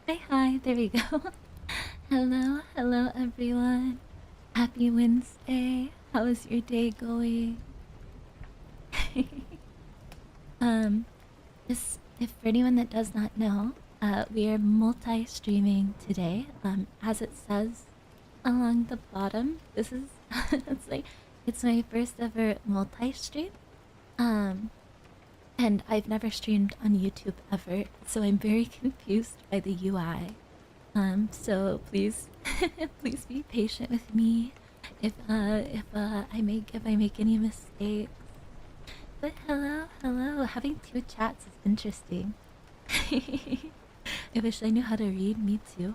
Hi, there we go. Hello, hello everyone. Happy Wednesday. How is your day going? um, just if for anyone that does not know, we are multi-streaming today. As it says along the bottom, this is it's my first ever multi-stream. Um, and I've never streamed on YouTube ever, so I'm very confused by the UI. So please, please be patient with me if I make any mistakes. But hello, hello. Having two chats is interesting. I wish I knew how to read. Me too.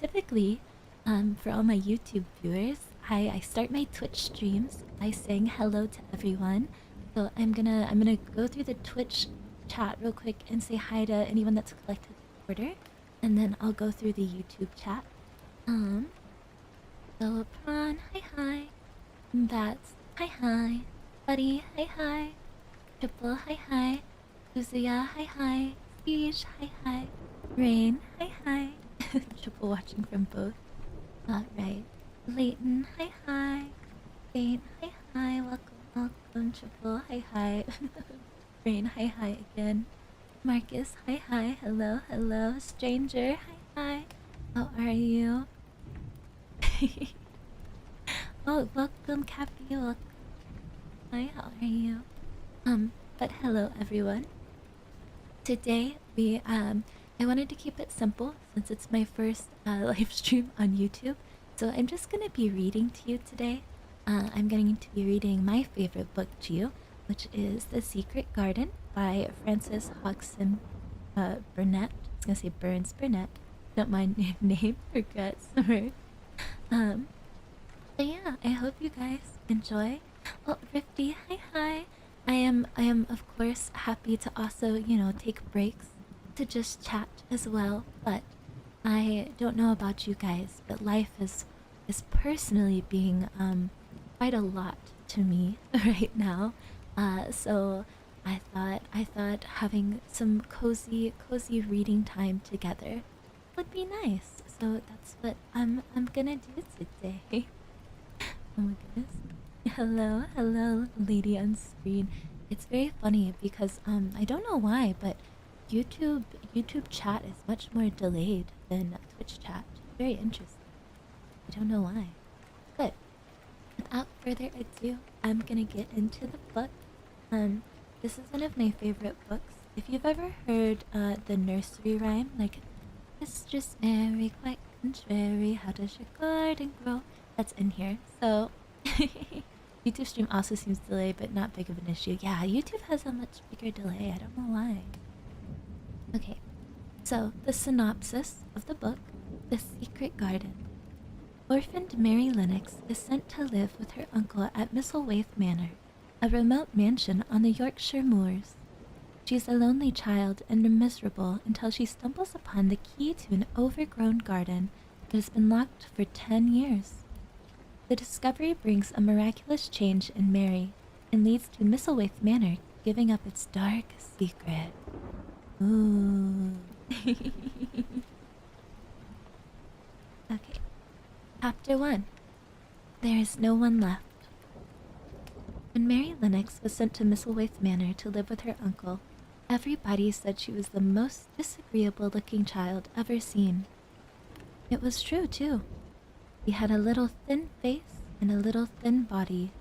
Typically, for all my YouTube viewers, I start my Twitch streams by saying hello to everyone. So I'm gonna go through the Twitch chat real quick and say hi to anyone that's collected the order, and then I'll go through the YouTube chat. So Prawn, hi. Bats, hi. Buddy, hi. Triple, hi. Uzuya, hi. Siege, hi. Rain, hi. Triple watching from both. Right. Leighton, hi. Saint, hi. Welcome. Triple, hi. Rain, hi again. Marcus, hi. Hello. Stranger, hi. How are you? Oh, welcome, Cappy. Welcome. Hi, how are you? But hello, everyone. Today, I wanted to keep it simple since it's my first live stream on YouTube. So I'm just gonna be reading to you today. I'm going to be reading my favorite book to you, which is The Secret Garden by Frances Hodgson Burnett. I was gonna say Burns Burnett. Don't mind name, regrets. But yeah, I hope you guys enjoy. Well, Rifty, hi. I am of course happy to also, take breaks to just chat as well. But I don't know about you guys, but life is personally being quite a lot to me right now. So I thought having some cozy reading time together would be nice. So that's what I'm gonna do today. Oh my goodness. Hello, lady on screen. It's very funny because I don't know why, but YouTube chat is much more delayed than Twitch chat. Very interesting. I don't know why. But without further ado, I'm gonna get into the book. This is one of my favorite books. If you've ever heard the nursery rhyme, like Mistress Mary, quite contrary, how does your garden grow? That's in here. So YouTube stream also seems delayed, but not big of an issue. Yeah, YouTube has a much bigger delay. I don't know why. Okay, so the synopsis of the book, The Secret Garden. Orphaned Mary Lennox is sent to live with her uncle at Misselwaith Manor, a remote mansion on the Yorkshire moors. She is a lonely child and miserable until she stumbles upon the key to an overgrown garden that has been locked for 10 years. The discovery brings a miraculous change in Mary and leads to Misselwaith Manor giving up its dark secret. Ooh. Okay. Chapter 1. There is no one left. When Mary Lennox was sent to Misselwaith Manor to live with her uncle, everybody said she was the most disagreeable-looking child ever seen. It was true, too. She had a little thin face and a little thin body,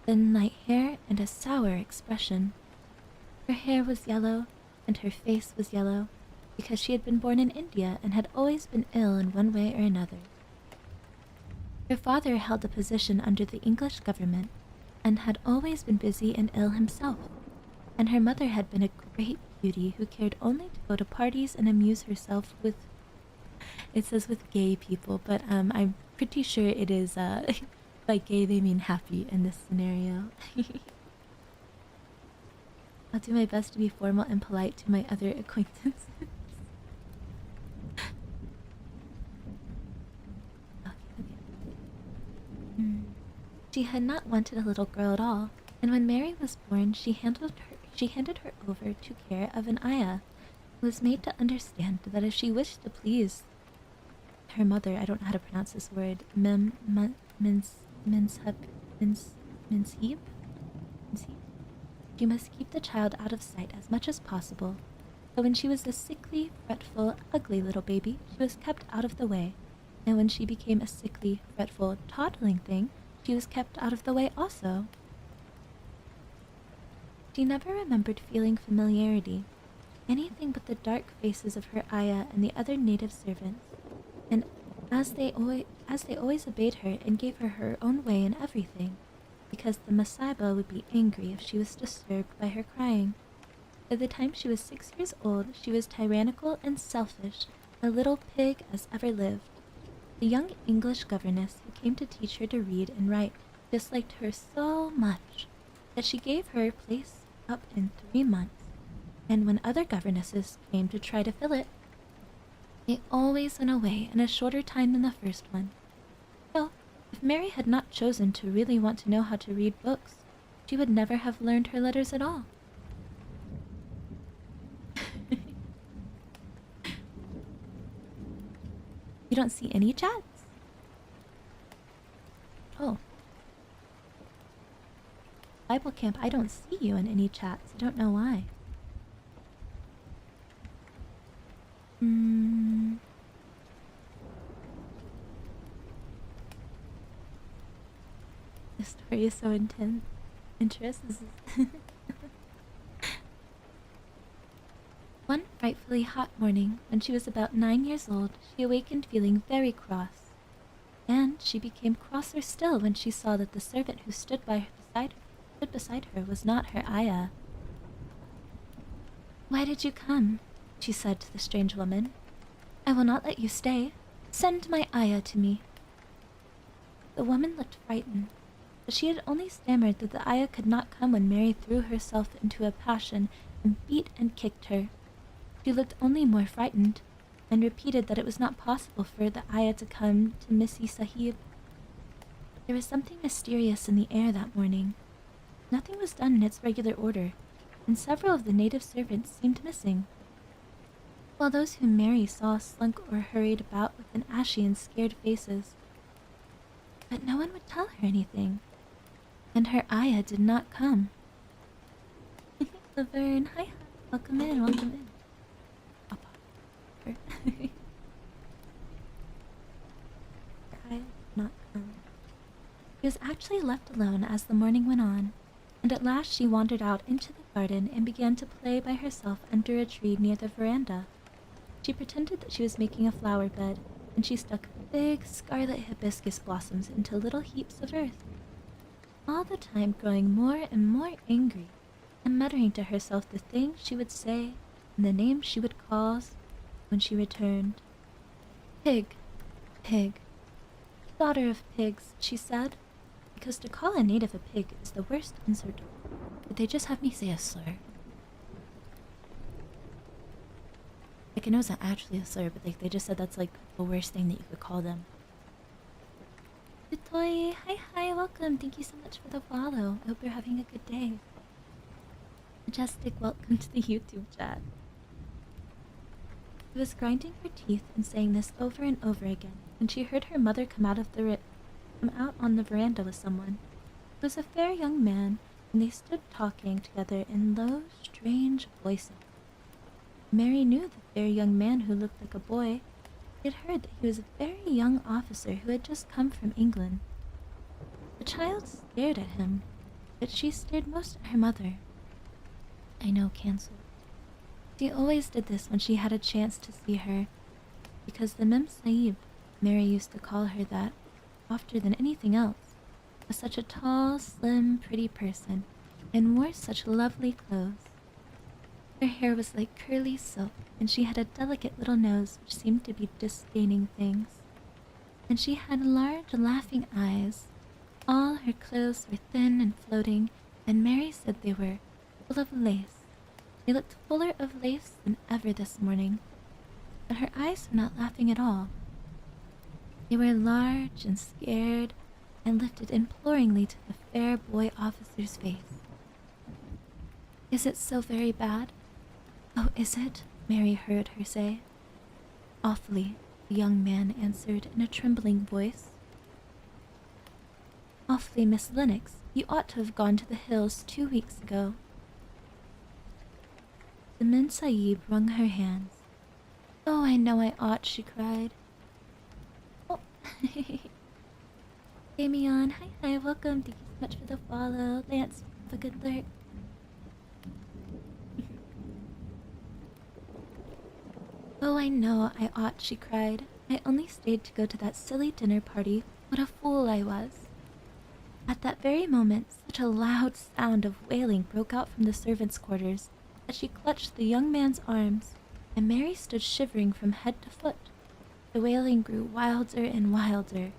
thin light hair and a sour expression. Her hair was yellow, and her face was yellow, because she had been born in India and had always been ill in one way or another. Her father held a position under the English government, and had always been busy and ill himself, and her mother had been a great beauty who cared only to go to parties and amuse herself with, it says with gay people, but I'm pretty sure it is, by gay they mean happy in this scenario. I'll do my best to be formal and polite to my other acquaintances. She had not wanted a little girl at all, and when Mary was born, she handed her over to care of an ayah, was made to understand that if she wished to please her mother, I don't know how to pronounce this word, Minshep, Minshep? She must keep the child out of sight as much as possible. So when she was a sickly, fretful, ugly little baby, she was kept out of the way. And when she became a sickly, fretful, toddling thing, she was kept out of the way also. She never remembered feeling familiarity, anything but the dark faces of her ayah and the other native servants, and as they always obeyed her and gave her her own way in everything, because the Masaiba would be angry if she was disturbed by her crying. By the time she was 6 years old, she was tyrannical and selfish, a little pig as ever lived. The young English governess who came to teach her to read and write disliked her so much that she gave her place up in 3 months, and when other governesses came to try to fill it, they always went away in a shorter time than the first one. So, if Mary had not chosen to really want to know how to read books, she would never have learned her letters at all. You don't see any chats? Oh. Bible Camp, I don't see you in any chats. I don't know why. The story is so intense. One frightfully hot morning, when she was about 9 years old, she awakened feeling very cross. And she became crosser still when she saw that the servant who stood beside her was not her ayah. "Why did you come?" she said to the strange woman. "I will not let you stay. Send my ayah to me." The woman looked frightened, but she had only stammered that the ayah could not come when Mary threw herself into a passion and beat and kicked her. She looked only more frightened, and repeated that it was not possible for the ayah to come to Missy Sahib. There was something mysterious in the air that morning. Nothing was done in its regular order, and several of the native servants seemed missing, while those whom Mary saw slunk or hurried about with an ashy and scared faces. But no one would tell her anything, and her ayah did not come. Laverne, hi, welcome in, welcome in. I'll pop her. Her ayah did not come. She was actually left alone as the morning went on, and at last she wandered out into the garden and began to play by herself under a tree near the veranda. She pretended that she was making a flower bed, and she stuck big scarlet hibiscus blossoms into little heaps of earth, all the time growing more and more angry, and muttering to herself the things she would say and the names she would call when she returned. "Pig, pig, daughter of pigs," she said, because to call a native a pig is the worst insult. Did they just have me say a slur? Like, I know it's not actually a slur, but like they just said that's like the worst thing that you could call them. Utoy, hi, welcome. Thank you so much for the follow. I hope you're having a good day. Majestic, welcome to the YouTube chat. She was grinding her teeth and saying this over and over again when she heard her mother come out on the veranda with someone. It was a fair young man, and they stood talking together in low, strange voices. Mary knew the fair young man who looked like a boy. She had heard that he was a very young officer who had just come from England. The child stared at him, but she stared most at her mother. I know, cancelled. She always did this when she had a chance to see her, because the Mem Sahib, Mary used to call her that oftener than anything else, was such a tall, slim, pretty person, and wore such lovely clothes. Her hair was like curly silk, and she had a delicate little nose which seemed to be disdaining things. And she had large, laughing eyes. All her clothes were thin and floating, and Mary said they were full of lace. They looked fuller of lace than ever this morning, but her eyes were not laughing at all. They were large and scared, and lifted imploringly to the fair boy officer's face. "Is it so very bad? Oh, is it? Mary heard her say. Awfully, the young man answered in a trembling voice. Awfully, Miss Lennox, you ought to have gone to the hills 2 weeks ago. The Memsahib wrung her hands. Oh, I know I ought, she cried. Oh, Damien, hi, welcome. Thank you so much for the follow. Lance, have a good lurk. Oh, I know I ought, she cried. I only stayed to go to that silly dinner party. What a fool I was. At that very moment, such a loud sound of wailing broke out from the servants' quarters that she clutched the young man's arms, and Mary stood shivering from head to foot. The wailing grew wilder and wilder.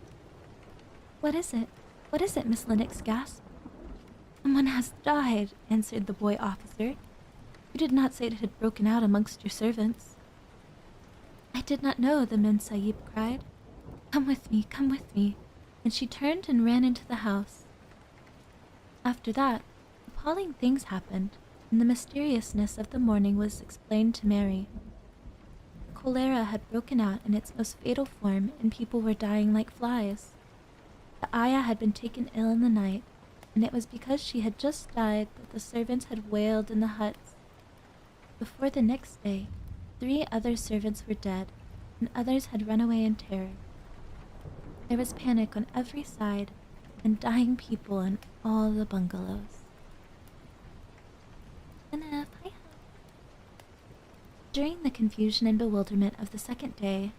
What is it? What is it? Miss Lennox gasped. Someone has died, answered the boy officer. You did not say it had broken out amongst your servants. I did not know, the Memsahib cried. Come with me, and she turned and ran into the house. After that, appalling things happened, and the mysteriousness of the morning was explained to Mary. Cholera had broken out in its most fatal form, and people were dying like flies. The ayah had been taken ill in the night, and it was because she had just died that the servants had wailed in the huts. Before the next day, 3 other servants were dead, and others had run away in terror. There was panic on every side, and dying people in all the bungalows. During the confusion and bewilderment of the second day,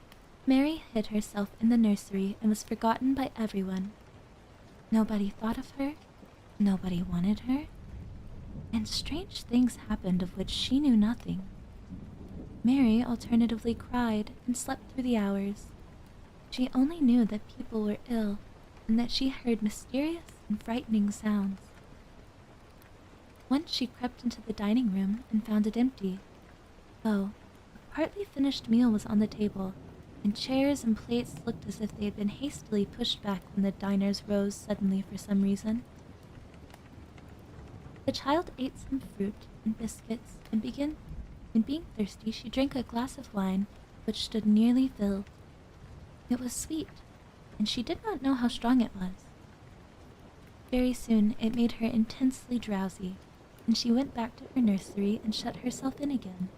Mary hid herself in the nursery and was forgotten by everyone. Nobody thought of her, nobody wanted her, and strange things happened of which she knew nothing. Mary alternatively cried and slept through the hours. She only knew that people were ill and that she heard mysterious and frightening sounds. Once she crept into the dining room and found it empty. Oh, a partly finished meal was on the table, and chairs and plates looked as if they had been hastily pushed back when the diners rose suddenly for some reason. The child ate some fruit and biscuits, and being thirsty, she drank a glass of wine, which stood nearly filled. It was sweet, and she did not know how strong it was. Very soon it made her intensely drowsy, and she went back to her nursery and shut herself in again.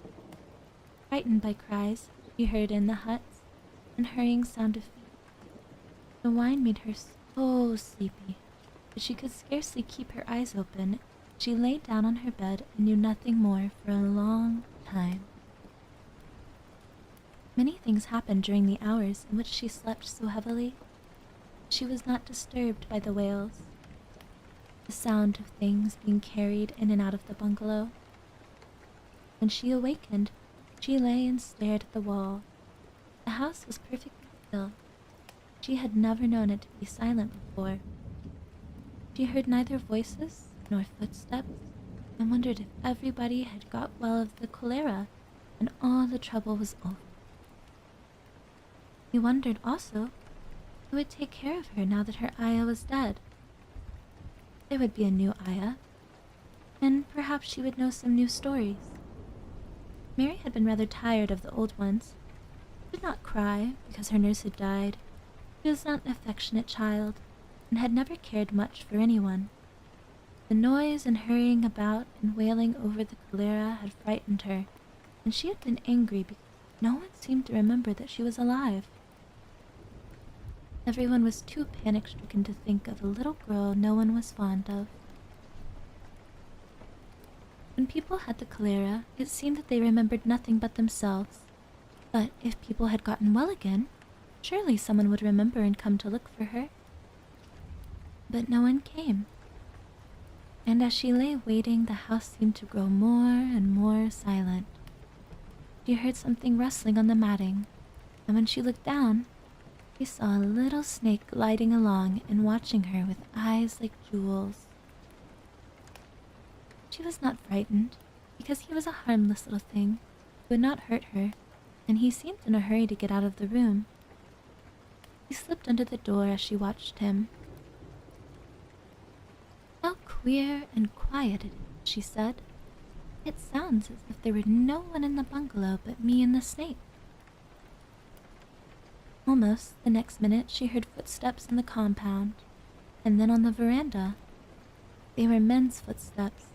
Frightened by cries she heard in the huts and hurrying sound of feet. The wine made her so sleepy that she could scarcely keep her eyes open. She lay down on her bed and knew nothing more for a long time. Many things happened during the hours in which she slept so heavily. She was not disturbed by the wails, the sound of things being carried in and out of the bungalow. When she awakened, she lay and stared at the wall. The house was perfectly still. She had never known it to be silent before. She heard neither voices nor footsteps, and wondered if everybody had got well of the cholera and all the trouble was over. He wondered also who would take care of her now that her ayah was dead. There would be a new ayah, and perhaps she would know some new stories. Mary had been rather tired of the old ones. She did not cry because her nurse had died. She was not an affectionate child, and had never cared much for anyone. The noise and hurrying about and wailing over the cholera had frightened her, and she had been angry because no one seemed to remember that she was alive. Everyone was too panic-stricken to think of a little girl no one was fond of. When people had the cholera, it seemed that they remembered nothing but themselves. But if people had gotten well again, surely someone would remember and come to look for her. But no one came. And as she lay waiting, the house seemed to grow more and more silent. She heard something rustling on the matting, and when she looked down, she saw a little snake gliding along and watching her with eyes like jewels. She was not frightened, because he was a harmless little thing who would not hurt her, and he seemed in a hurry to get out of the room. He slipped under the door as she watched him. How queer and quiet it is, she said. It sounds as if there were no one in the bungalow but me and the snake. Almost the next minute, she heard footsteps in the compound, and then on the veranda. They were men's footsteps,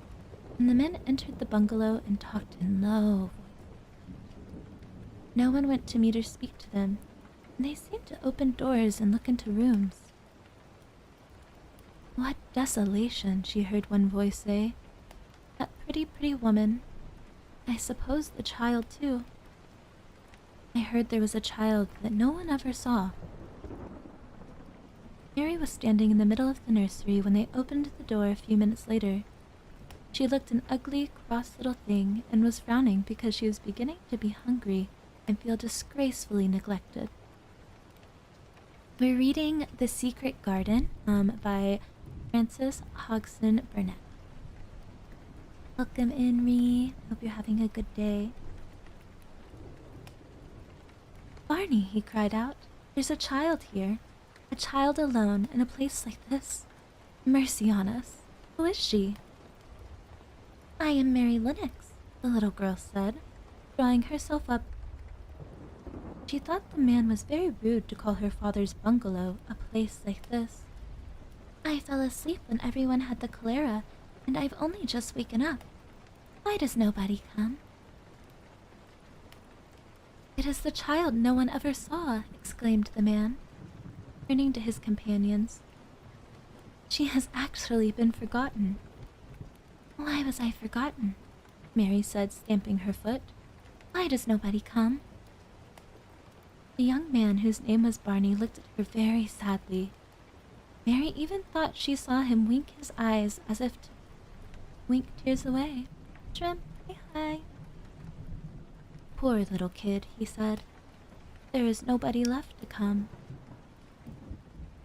and the men entered the bungalow and talked in low voices. No one went to meet or speak to them, and they seemed to open doors and look into rooms. "What desolation," she heard one voice say. "That pretty woman. I suppose the child, too." I heard there was a child that no one ever saw. Mary was standing in the middle of the nursery when they opened the door a few minutes later. She looked an ugly, cross little thing and was frowning because she was beginning to be hungry and feel disgracefully neglected. We're reading The Secret Garden by Frances Hodgson Burnett. Welcome in, Ree. Hope you're having a good day. "Barney," he cried out, "there's a child here. A child alone in a place like this. Mercy on us. Who is she?" "I am Mary Links," the little girl said, drawing herself up. She thought the man was very rude to call her father's bungalow a place like this. "I fell asleep when everyone had the cholera, and I've only just waken up. Why does nobody come?" "It is the child no one ever saw," exclaimed the man, turning to his companions. "She has actually been forgotten." "Why was I forgotten?" Mary said, stamping her foot. "Why does nobody come?" The young man, whose name was Barney, looked at her very sadly. Mary even thought she saw him wink his eyes as if to wink tears away. "Shrimp, hi. "Poor little kid," he said. "There is nobody left to come."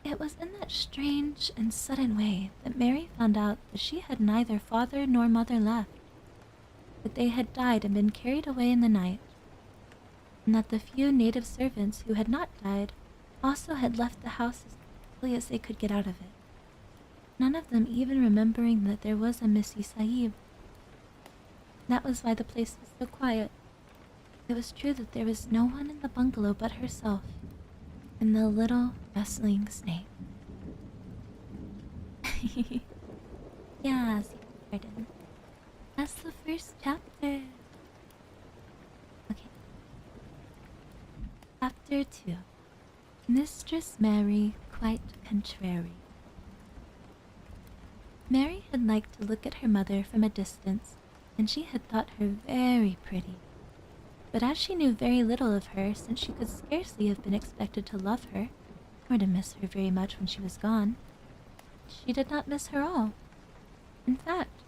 It was in that strange and sudden way that Mary found out that she had neither father nor mother left, that they had died and been carried away in the night, and that the few native servants who had not died also had left the house as quickly as they could get out of it, none of them even remembering that there was a Missy Sahib. That was why the place was so quiet. It was true that there was no one in the bungalow but herself and the little rustling snake. Yeah, Secret Garden. That's the first chapter. Okay. Chapter 2. Mistress Mary Quite Contrary. Mary had liked to look at her mother from a distance, and she had thought her very pretty. But as she knew very little of her, since she could scarcely have been expected to love her, or to miss her very much when she was gone, she did not miss her all. In fact,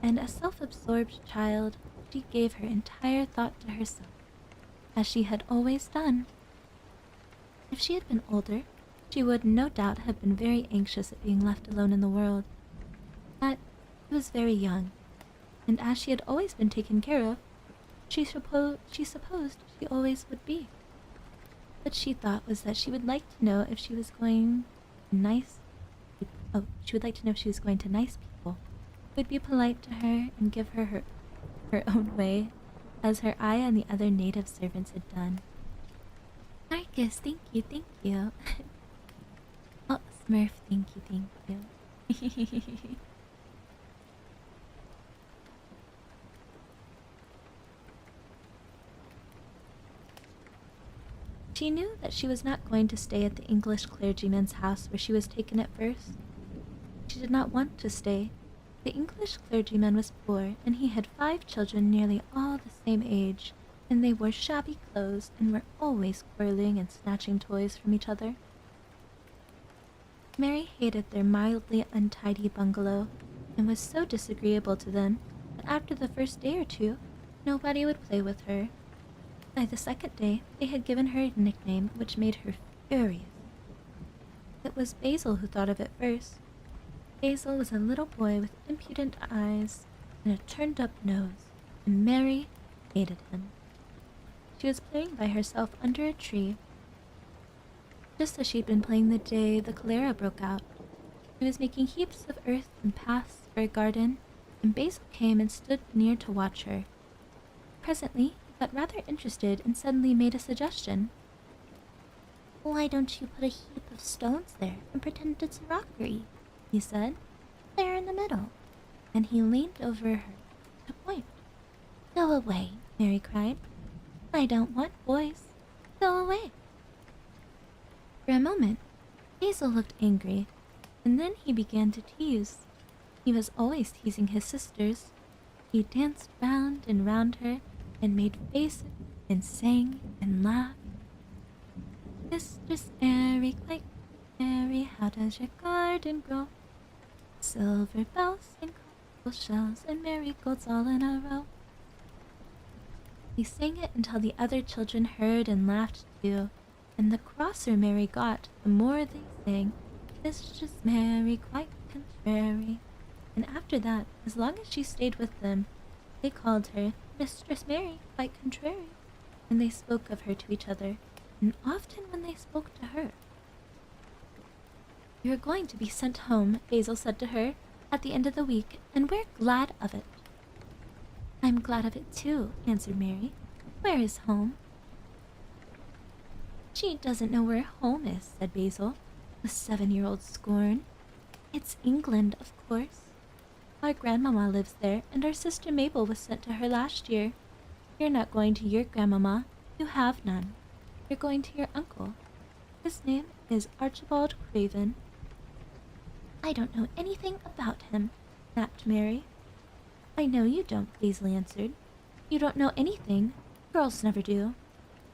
and a self-absorbed child, she gave her entire thought to herself, as she had always done. If she had been older, she would no doubt have been very anxious at being left alone in the world. But she was very young, and as she had always been taken care of, she supposed she always would be. What she thought was that she would like to know if she was going she would like to know if she was going to nice people, who would be polite to her and give her her own way, as her eye and the other native servants had done. "Marcus, thank you. Oh, Smurf, thank you. She knew that she was not going to stay at the English clergyman's house where she was taken at first. She did not want to stay. The English clergyman was poor, and he had 5 children nearly all the same age, and they wore shabby clothes and were always quarreling and snatching toys from each other. Mary hated their mildly untidy bungalow, and was so disagreeable to them that after the first day or two, nobody would play with her. By the second day, they had given her a nickname which made her furious. It was Basil who thought of it first. Basil was a little boy with impudent eyes and a turned-up nose, and Mary hated him. She was playing by herself under a tree, just as she'd been playing the day the cholera broke out. She was making heaps of earth and paths for a garden, and Basil came and stood near to watch her. Presently, he got rather interested and suddenly made a suggestion. "Why don't you put a heap of stones there and pretend it's a rockery?" he said. "There in the middle." And he leaned over her to point. "Go away," Mary cried. "I don't want boys. Go away." For a moment, Basil looked angry, and then he began to tease. He was always teasing his sisters. He danced round and round her, and made faces, and sang, and laughed. "Mistress Mary, quite Mary, how does your garden grow? Silver bells and cockle shells and marigolds all in a row." He sang it until the other children heard and laughed too, and the crosser Mary got, the more they sang, "Mistress Mary, quite contrary." And after that, as long as she stayed with them, they called her Mistress Mary, quite contrary, and they spoke of her to each other, and often when they spoke to her. "You are going to be sent home," Basil said to her, "at the end of the week, and we're glad of it." "I'm glad of it too," answered Mary. "Where is home?" "She doesn't know where home is," said Basil, with 7-year-old scorn. "It's England, of course. Our grandmama lives there, and our sister Mabel was sent to her last year. You're not going to your grandmama. You have none. You're going to your uncle. His name is Archibald Craven." "I don't know anything about him," snapped Mary. "I know you don't," Basil answered. "You don't know anything. Girls never do.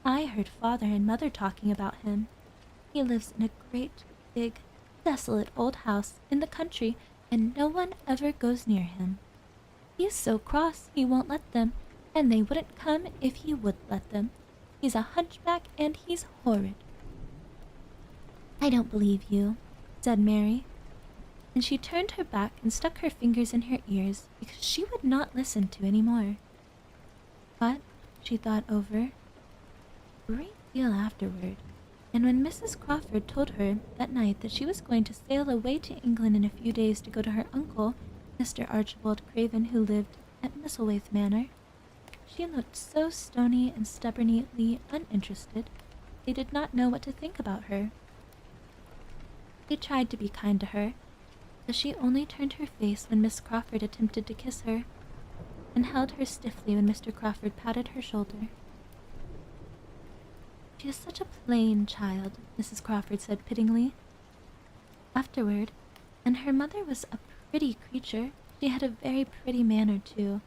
I heard father and mother talking about him. He lives in a great, big, desolate old house in the country, and no one ever goes near him. He's so cross he won't let them, and they wouldn't come if he would let them. He's a hunchback, and he's horrid." "I don't believe you," said Mary. And she turned her back and stuck her fingers in her ears because she would not listen to any more. But she thought over a great deal afterward, and when Mrs. Crawford told her that night that she was going to sail away to England in a few days to go to her uncle, Mr. Archibald Craven, who lived at Misselthwaite Manor, she looked so stony and stubbornly uninterested they did not know what to think about her. They tried to be kind to her, but she only turned her face when Miss Crawford attempted to kiss her, and held her stiffly when Mr. Crawford patted her shoulder. "She is such a plain child," Mrs. Crawford said pityingly. Afterward, and her mother was a pretty creature, she had a very pretty manner too,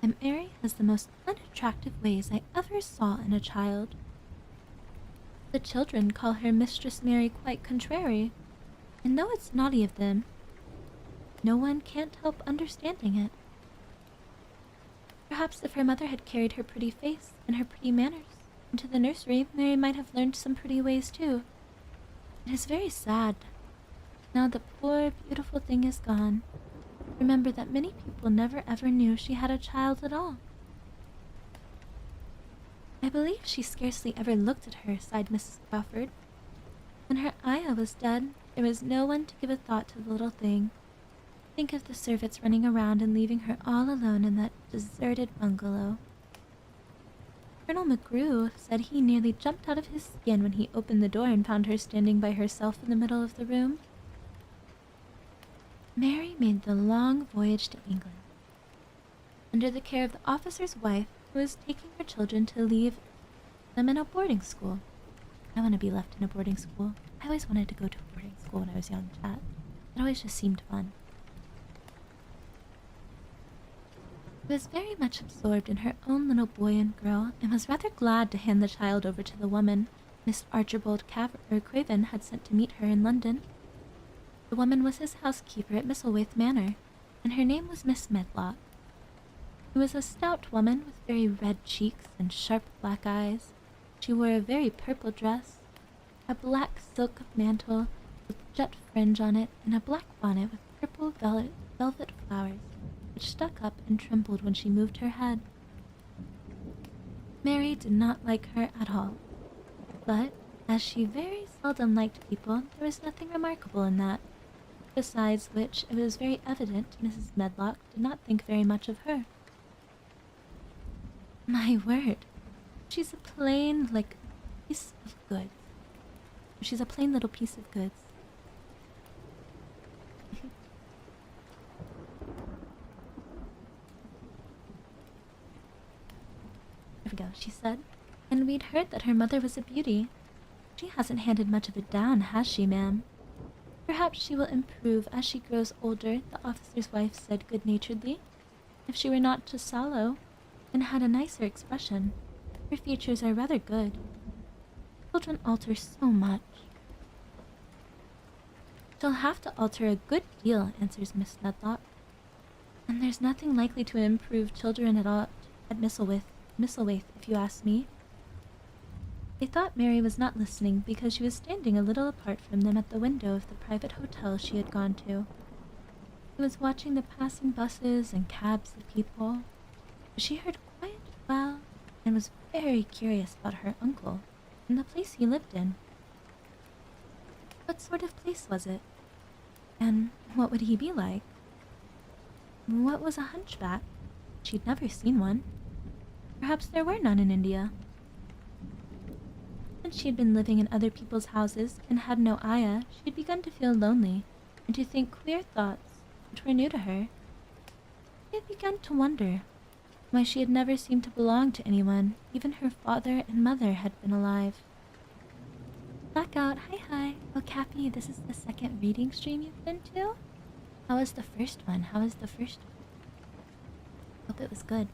and Mary has the most unattractive ways I ever saw in a child. The children call her Mistress Mary quite contrary, and though it's naughty of them, no one can't help understanding it. Perhaps if her mother had carried her pretty face and her pretty manners into the nursery, Mary might have learned some pretty ways too. It is very sad. Now the poor, beautiful thing is gone. Remember that many people never ever knew she had a child at all." "I believe she scarcely ever looked at her," sighed Mrs. Crawford. "When her ayah was dead, there was no one to give a thought to the little thing. Think of the servants running around and leaving her all alone in that deserted bungalow." Colonel McGrew said he nearly jumped out of his skin when he opened the door and found her standing by herself in the middle of the room. Mary made the long voyage to England, under the care of the officer's wife, who was taking her children to leave them in a boarding school. I want to be left in a boarding school. I always wanted to go to a boarding school when I was young, chat. It always just seemed fun. She was very much absorbed in her own little boy and girl, and was rather glad to hand the child over to the woman Miss Archibald Craven had sent to meet her in London. The woman was his housekeeper at Misselthwaite Manor, and her name was Miss Medlock. She was a stout woman with very red cheeks and sharp black eyes. She wore a very purple dress, a black silk mantle with jet fringe on it, and a black bonnet with purple velvet flowers, which stuck up and trembled when she moved her head. Mary did not like her at all, but as she very seldom liked people, there was nothing remarkable in that. Besides which, it was very evident Mrs. Medlock did not think very much of her. My word, she's a plain, like, piece of goods. She's a plain little piece of goods. There we go, she said. And we'd heard that her mother was a beauty. She hasn't handed much of it down, has she, ma'am? Perhaps she will improve as she grows older, the officer's wife said good-naturedly. If she were not too sallow, and had a nicer expression, her features are rather good. Children alter so much. She'll have to alter a good deal, answers Miss Medlock. And there's nothing likely to improve children at all at Misselthwaite, if you ask me. They thought Mary was not listening because she was standing a little apart from them at the window of the private hotel she had gone to. She was watching the passing buses and cabs of people. She heard quite well and was very curious about her uncle and the place he lived in. What sort of place was it? And what would he be like? What was a hunchback? She'd never seen one. Perhaps there were none in India. Since she had been living in other people's houses and had no ayah, she had begun to feel lonely and to think queer thoughts which were new to her. She had begun to wonder why she had never seemed to belong to anyone, even her father and mother had been alive. Blackout, hi. Oh, Cappy, this is the second reading stream you've been to? How was the first one? Hope it was good.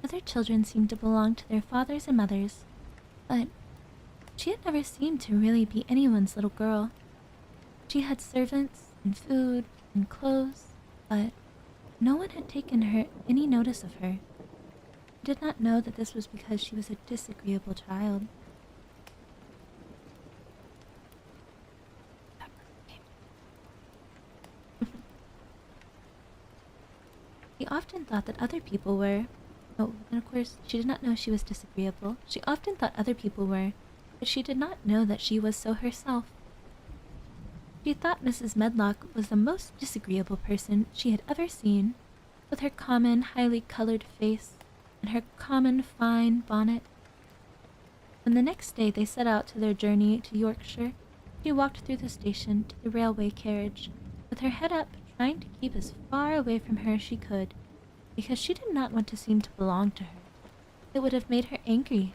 Other children seemed to belong to their fathers and mothers, but she had never seemed to really be anyone's little girl. She had servants and food and clothes, but no one had taken any notice of her. She did not know that this was because she was a disagreeable child. She often thought that other people were. Oh, and of course, she did not know she was disagreeable. She often thought other people were, but she did not know that she was so herself. She thought Mrs. Medlock was the most disagreeable person she had ever seen, with her common, highly colored face and her common, fine bonnet. When the next day they set out to their journey to Yorkshire, she walked through the station to the railway carriage, with her head up, trying to keep as far away from her as she could, because she did not want to seem to belong to her. It would have made her angry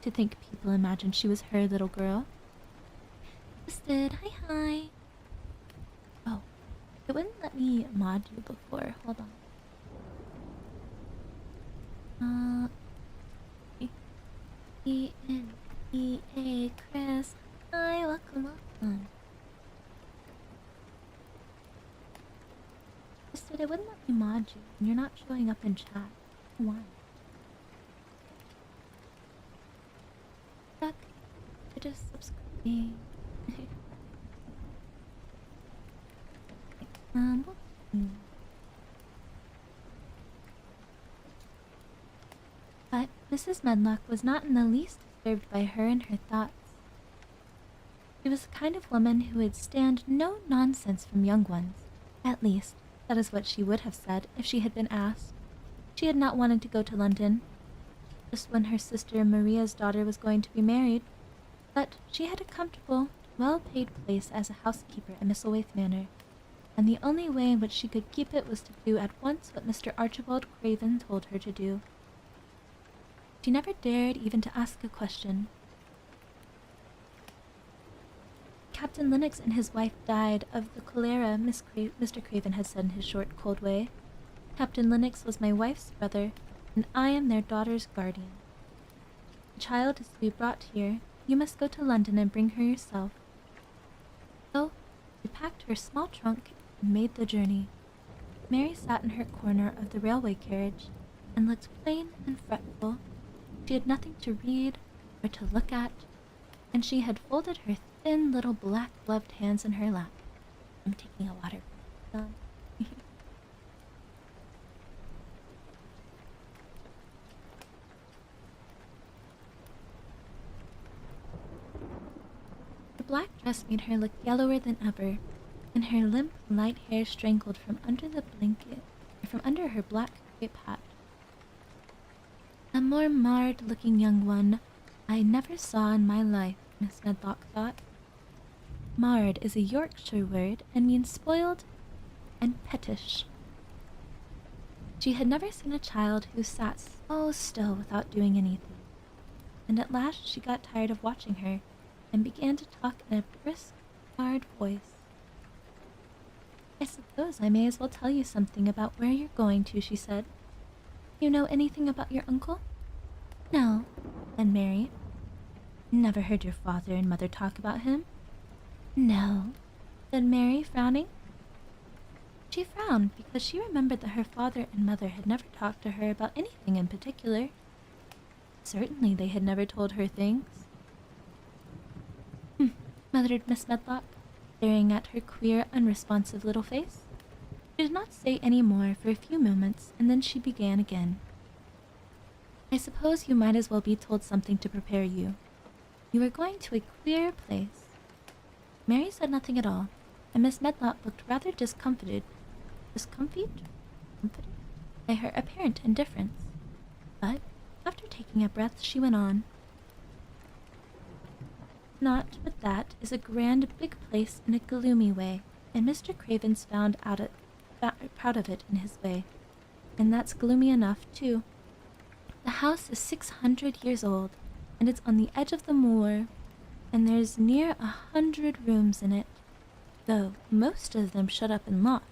to think people imagined she was her little girl. Twisted, hi. Oh, it wouldn't let me mod you before. Hold on. E-N-E-A, Chris. Hi, welcome. Twisted, it wouldn't let me mod you, and you're not showing up in chat. Why? Fuck. You're just subscribing. But Mrs. Medlock was not in the least disturbed by her and her thoughts. She was the kind of woman who would stand no nonsense from young ones. At least, that is what she would have said if she had been asked. She had not wanted to go to London, just when her sister Maria's daughter was going to be married, but she had a comfortable, well-paid place as a housekeeper at Misselthwaite Manor, and the only way in which she could keep it was to do at once what Mr. Archibald Craven told her to do. She never dared even to ask a question. Captain Lennox and his wife died of the cholera, Mr. Craven had said in his short, cold way. Captain Lennox was my wife's brother, and I am their daughter's guardian. The child is to be brought here. You must go to London and bring her yourself. So, she packed her small trunk and made the journey. Mary sat in her corner of the railway carriage and looked plain and fretful. She had nothing to read or to look at, and she had folded her thin little black-gloved hands in her lap. I'm taking a water. The black dress made her look yellower than ever, and her limp, light hair strangled from under the blanket, from under her black crepe hat. A more marred-looking young one I never saw in my life, Miss Medlock thought. Marred is a Yorkshire word and means spoiled and pettish. She had never seen a child who sat so still without doing anything, and at last she got tired of watching her and began to talk in a brisk, hard voice. I suppose I may as well tell you something about where you're going to, she said. You know anything about your uncle? No, said Mary. Never heard your father and mother talk about him? No, said Mary, frowning. She frowned because she remembered that her father and mother had never talked to her about anything in particular. Certainly they had never told her things. Muttered Miss Medlock, staring at her queer, unresponsive little face. She did not say any more for a few moments, and then she began again. I suppose you might as well be told something to prepare you. You are going to a queer place. Mary said nothing at all, and Miss Medlock looked rather discomfited by her apparent indifference. But, after taking a breath, she went on. Not but that is a grand big place in a gloomy way, and Mr. Craven's proud of it in his way. And that's gloomy enough, too. The house is 600 years old, and it's on the edge of the moor, and there's near 100 rooms in it, though most of them shut up and locked.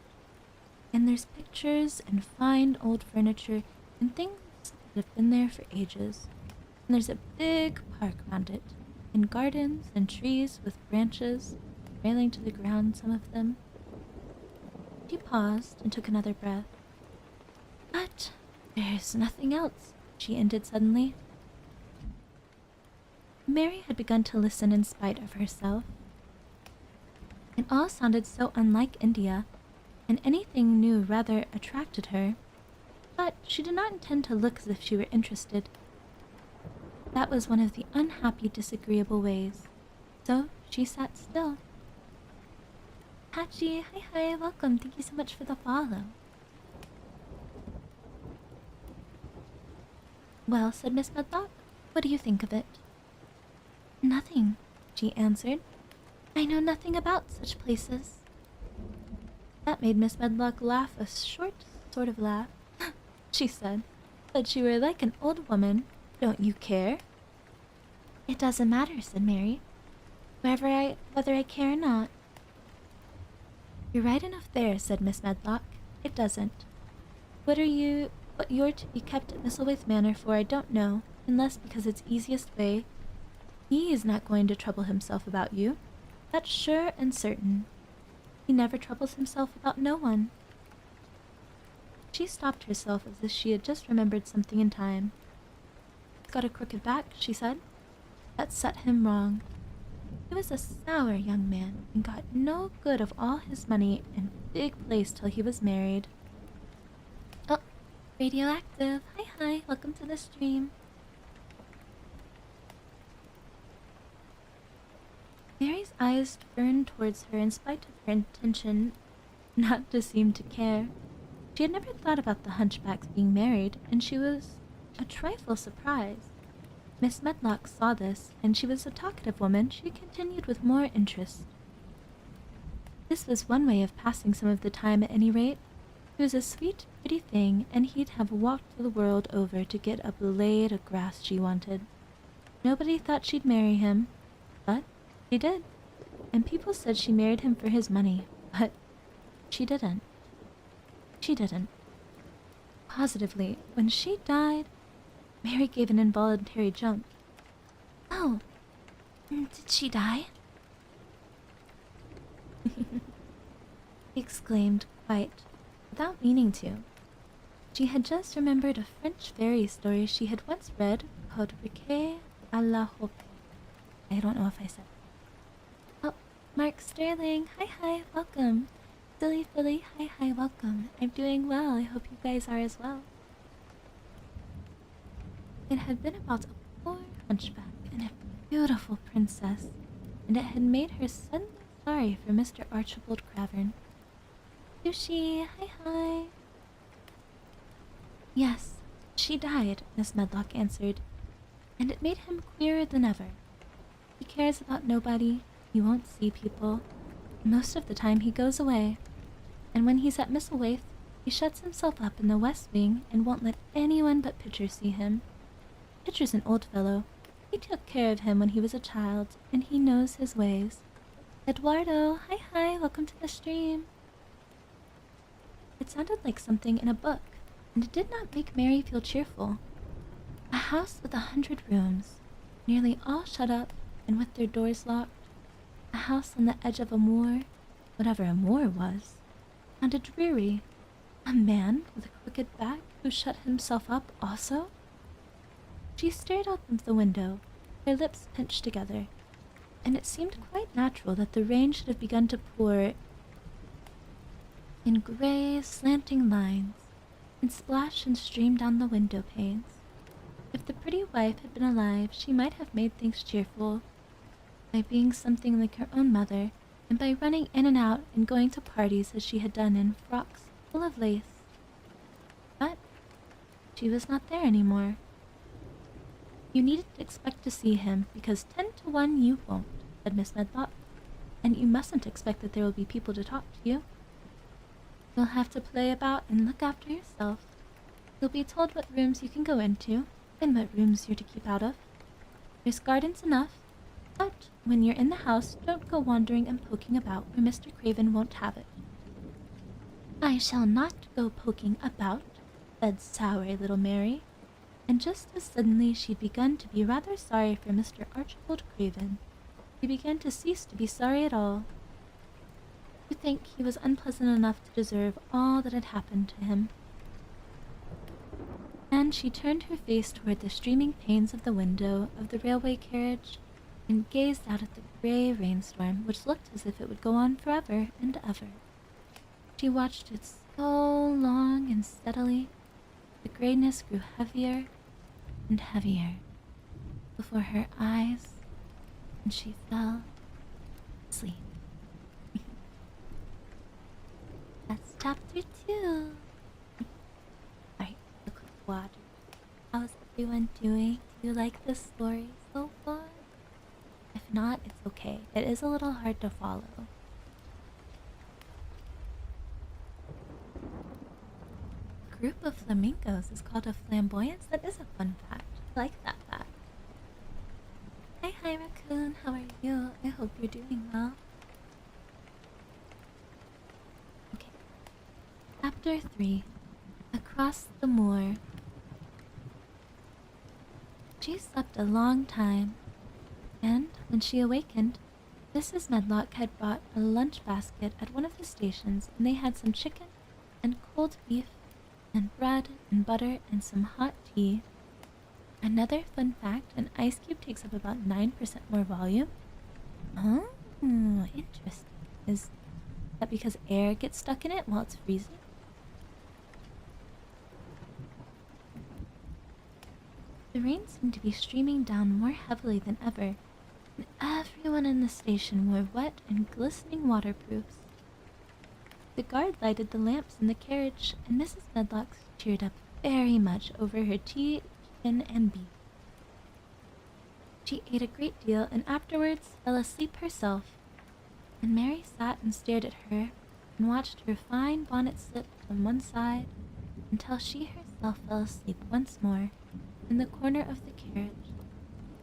And there's pictures and fine old furniture and things that have been there for ages. And there's a big park around it, and gardens and trees with branches trailing to the ground, some of them. She paused and took another breath. But there's nothing else, she ended suddenly. Mary had begun to listen in spite of herself. It all sounded so unlike India, and anything new rather attracted her, but she did not intend to look as if she were interested. That was one of the unhappy, disagreeable ways, so she sat still. Hachi, hi, welcome, thank you so much for the follow. Well, said Miss Medlock, what do you think of it? Nothing, she answered. I know nothing about such places. That made Miss Medlock laugh, a short sort of laugh. She said, but you were like an old woman. Don't you care? It doesn't matter, said Mary. Whether I care or not. You're right enough there, said Miss Medlock. It doesn't. What you're to be kept at Misselthwaite Manor for I don't know, unless because it's easiest way. He is not going to trouble himself about you. That's sure and certain. He never troubles himself about no one. She stopped herself as if she had just remembered something in time. He's got a crooked back, she said. That set him wrong. He was a sour young man and got no good of all his money and big place till he was married. Oh, Radioactive. Hi, welcome to the stream. Mary's eyes turned towards her in spite of her intention not to seem to care. She had never thought about the hunchbacks being married, and she was a trifle surprised. Miss Medlock saw this, and she was a talkative woman. She continued with more interest. This was one way of passing some of the time at any rate. He was a sweet, pretty thing, and he'd have walked the world over to get a blade of grass she wanted. Nobody thought she'd marry him, but she did, and people said she married him for his money, but she didn't. She didn't. Positively, when she died, Mary gave an involuntary jump. Oh, did she die? He exclaimed, quite without meaning to. She had just remembered a French fairy story she had once read called Riquet à la Hope. I don't know if I said it. Oh, Mark Sterling, hi, welcome. Silly Philly, hi, welcome. I'm doing well, I hope you guys are as well. It had been about a poor hunchback and a beautiful princess and it had made her suddenly sorry for Mr. Archibald Cravern. Sushi, hi. Yes, she died, Miss Medlock answered, and it made him queerer than ever. He cares about nobody, he won't see people. Most of the time he goes away, and when he's at Miss Waith, he shuts himself up in the West Wing and won't let anyone but Pitcher see him. Pitcher's an old fellow. He took care of him when he was a child, and he knows his ways. Eduardo, hi, welcome to the stream. It sounded like something in a book, and it did not make Mary feel cheerful. A house with 100 rooms, nearly all shut up and with their doors locked. A house on the edge of a moor, whatever a moor was, sounded dreary. A man with a crooked back who shut himself up also? She stared out of the window, her lips pinched together, and it seemed quite natural that the rain should have begun to pour in gray, slanting lines, and splash and stream down the window panes. If the pretty wife had been alive, she might have made things cheerful by being something like her own mother, and by running in and out and going to parties as she had done in frocks full of lace. But she was not there anymore. You needn't expect to see him, because 10 to 1 you won't, said Miss Medlock, and you mustn't expect that there will be people to talk to you. You'll have to play about and look after yourself. You'll be told what rooms you can go into, and what rooms you're to keep out of. There's gardens enough, but when you're in the house, don't go wandering and poking about where Mr. Craven won't have it. I shall not go poking about, said sour little Mary, and just as suddenly she'd begun to be rather sorry for Mr. Archibald Craven, she began to cease to be sorry at all. To think he was unpleasant enough to deserve all that had happened to him. And she turned her face toward the streaming panes of the window of the railway carriage and gazed out at the gray rainstorm, which looked as if it would go on forever and ever. She watched it so long and steadily. The grayness grew heavier and heavier before her eyes, and she fell asleep. That's chapter 2. Alright, a quick water. How's everyone doing? Do you like this story so far? If not, it's okay. It is a little hard to follow. A group of flamingos is called a flamboyance. That is a fun fact. I like that fact. Hi, Raccoon. How are you? I hope you're doing well. Okay. Chapter 3. Across the Moor. She slept a long time, and when she awakened, Mrs. Medlock had bought a lunch basket at one of the stations, and they had some chicken and cold beef and bread and butter and some hot tea. Another fun fact, an ice cube takes up about 9% more volume. Oh, interesting. Is that because air gets stuck in it while it's freezing? The rain seemed to be streaming down more heavily than ever, and everyone in the station wore wet and glistening waterproofs. The guard lighted the lamps in the carriage, and Mrs. Medlock cheered up very much over her tea, chicken, and beef. She ate a great deal and afterwards fell asleep herself, and Mary sat and stared at her and watched her fine bonnet slip from one side until she herself fell asleep once more in the corner of the carriage,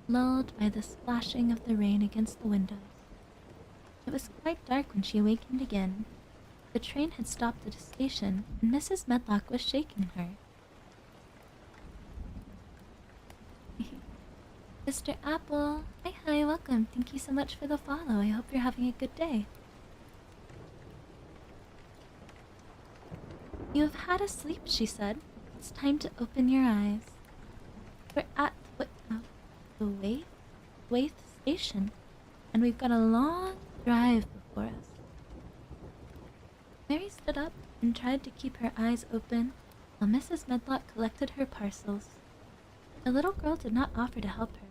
lulled by the splashing of the rain against the windows. It was quite dark when she awakened again. The train had stopped at a station, and Mrs. Medlock was shaking her. Mr. Apple, hi, welcome. Thank you so much for the follow. I hope you're having a good day. You have had a sleep, she said. It's time to open your eyes. We're at the Waith station, and we've got a long drive before us. Mary stood up and tried to keep her eyes open while Mrs. Medlock collected her parcels. The little girl did not offer to help her,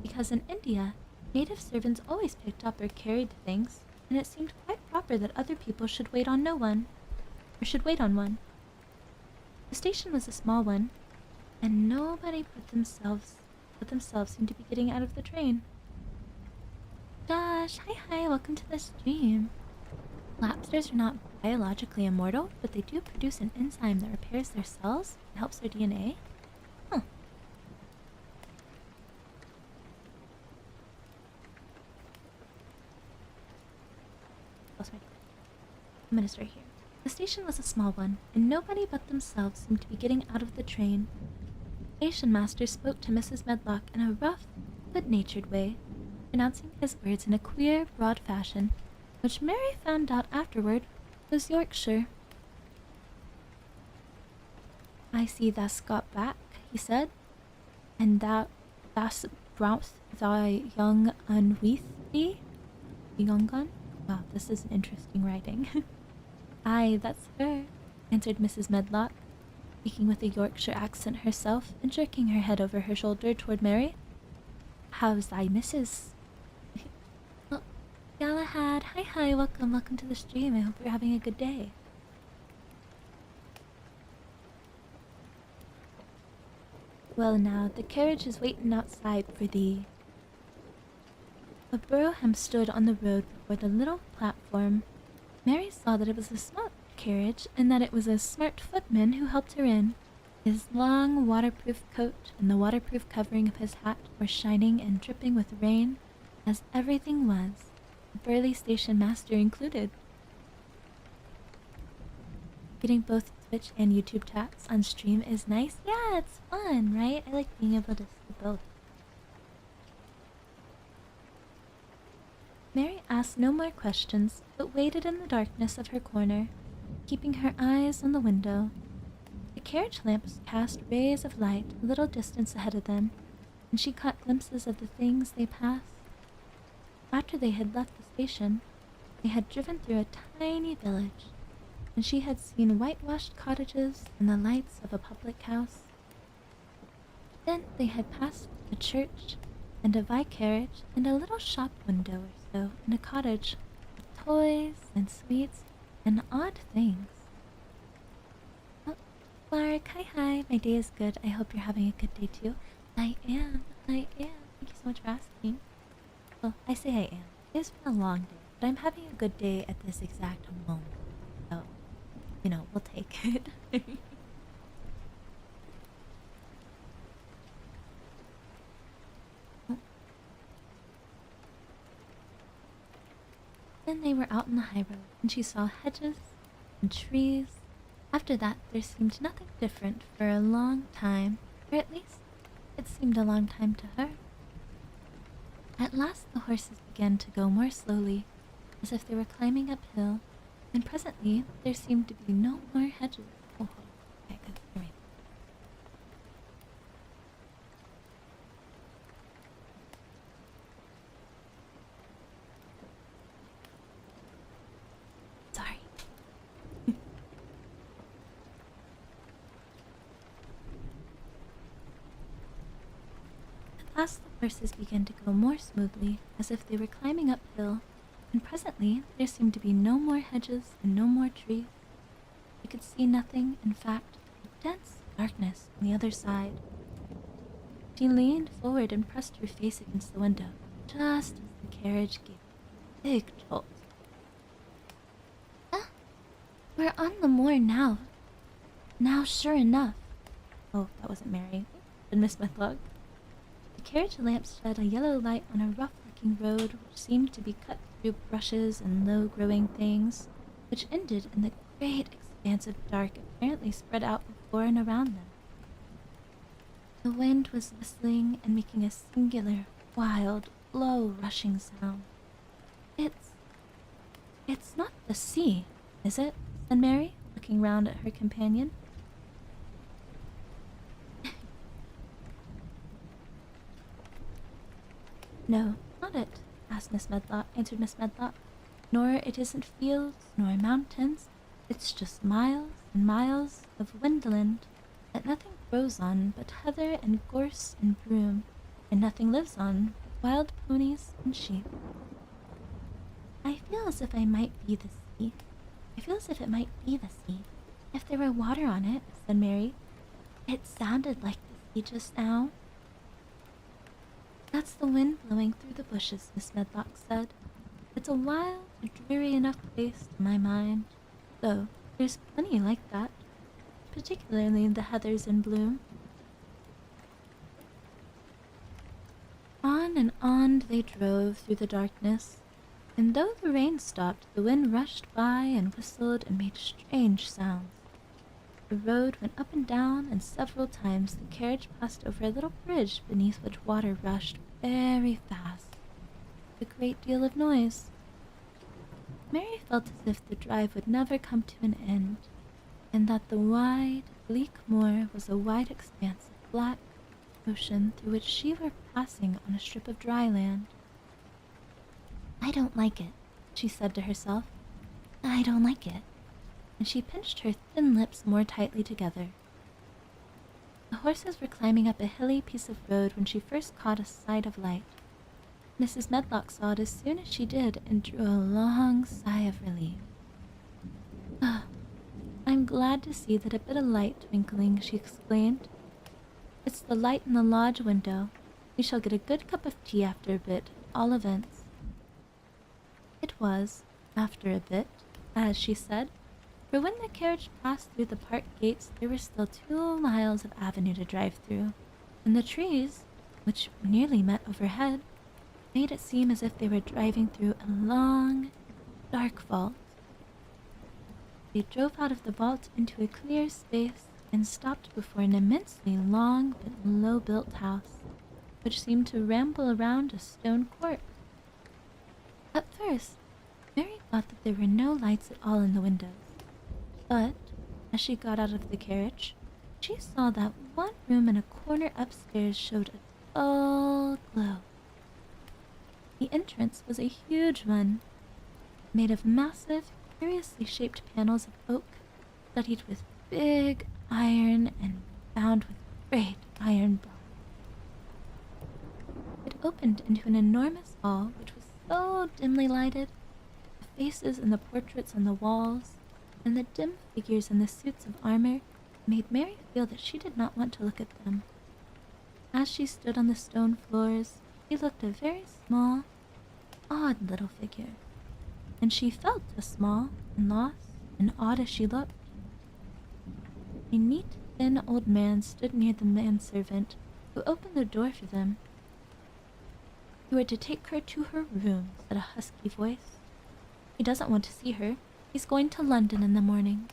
because in India, Native servants always picked up or carried things, and it seemed quite proper that other people should wait on no one, or should wait on one. The station was a small one, and nobody but themselves seemed to be getting out of the train. Josh, hi, welcome to the stream. Lobsters are not biologically immortal, but they do produce an enzyme that repairs their cells and helps their DNA. Huh. I'm gonna start here. The station was a small one, and nobody but themselves seemed to be getting out of the train. The station master spoke to Mrs. Medlock in a rough, good-natured way, pronouncing his words in a queer, broad fashion, which Mary found out afterward was Yorkshire. "I see thou's got back," he said, "and thou's brought thy young un with thee." Young gun? Wow, this is an interesting writing. "Aye, that's her," answered Mrs. Medlock, speaking with a Yorkshire accent herself and jerking her head over her shoulder toward Mary. "How's thy missus?" "Oh, Galahad, hi, welcome to the stream. I hope you're having a good day." "Well now, the carriage is waiting outside for thee." A brougham stood on the road before the little platform. Mary saw that it was a smart carriage and that it was a smart footman who helped her in. His long waterproof coat and the waterproof covering of his hat were shining and dripping with rain, as everything was, the burly station master included. Getting both Twitch and YouTube chats on stream is nice. Yeah, it's fun, right? I like being able to see both. Mary asked no more questions, but waited in the darkness of her corner, keeping her eyes on the window. The carriage lamps cast rays of light a little distance ahead of them, and she caught glimpses of the things they passed. After they had left the station, they had driven through a tiny village, and she had seen whitewashed cottages and the lights of a public house. Then they had passed a church and a vicarage and a little shop window or so in a cottage with toys and sweets and odd things. "Oh, Clark, hi, my day is good. I hope you're having a good day too." I am. Thank you so much for asking. Well, I say I am. It's been a long day, but I'm having a good day at this exact moment. So, we'll take it. Then they were out on the high road, and she saw hedges and trees. After that, there seemed nothing different for a long time, or at least it seemed a long time to her. At last the horses began to go more slowly, as if they were climbing uphill, and presently there seemed to be no more hedges. Oh, okay, good. You're right. Sorry. At last the horses began to go more smoothly, as if they were climbing uphill, and presently there seemed to be no more hedges and no more trees. She could see nothing, in fact, but dense darkness on the other side. She leaned forward and pressed her face against the window, just as the carriage gave a big jolt. "Ah, we're on the moor now. Now, sure enough." Oh, that wasn't Mary. And Miss Medlock. The carriage lamps shed a yellow light on a rough-looking road which seemed to be cut through brushes and low-growing things, which ended in the great expanse of dark apparently spread out before and around them. The wind was whistling and making a singular, wild, low, rushing sound. It's not the sea, is it?" said Mary, looking round at her companion. "No, not it," answered Miss Medlock. "Nor it isn't fields, nor mountains. It's just miles and miles of windland that nothing grows on but heather and gorse and broom, and nothing lives on wild ponies, and sheep. I feel as if I might be the sea. I feel as if it might be the sea. If there were water on it, said Mary. It sounded like the sea just now. That's the wind blowing through the bushes, Miss Medlock said. It's a wild, dreary enough place to my mind, though there's plenty like that, particularly the heathers in bloom. On and on they drove through the darkness, and though the rain stopped, the wind rushed by and whistled and made strange sounds. The road went up and down, and several times the carriage passed over a little bridge beneath which water rushed very fast, with a great deal of noise. Mary felt as if the drive would never come to an end, and that the wide, bleak moor was a wide expanse of black ocean through which she were passing on a strip of dry land. I don't like it, she said to herself. I don't like it. And she pinched her thin lips more tightly together. The horses were climbing up a hilly piece of road when she first caught a sight of light. Mrs. Medlock saw it as soon as she did and drew a long sigh of relief. Ah, I'm glad to see that a bit of light twinkling, she exclaimed. It's the light in the lodge window. We shall get a good cup of tea after a bit, at all events. It was, after a bit, as she said, for when the carriage passed through the park gates there were still 2 miles of avenue to drive through, and the trees, which nearly met overhead, made it seem as if they were driving through a long, dark vault. They drove out of the vault into a clear space and stopped before an immensely long but low-built house, which seemed to ramble around a stone court. At first, Mary thought that there were no lights at all in the windows, but as she got out of the carriage, she saw that one room in a corner upstairs showed a dull glow. The entrance was a huge one, made of massive, curiously shaped panels of oak, studded with big iron and bound with great iron bars. It opened into an enormous hall which was so dimly lighted, the faces and the portraits on the walls, and the dim figures in the suits of armor made Mary feel that she did not want to look at them. As she stood on the stone floors, she looked a very small, odd little figure, and she felt as small and lost and odd as she looked. A neat, thin old man stood near the manservant, who opened the door for them. You are to take her to her room, said a husky voice. He doesn't want to see her. He's going to London in the morning.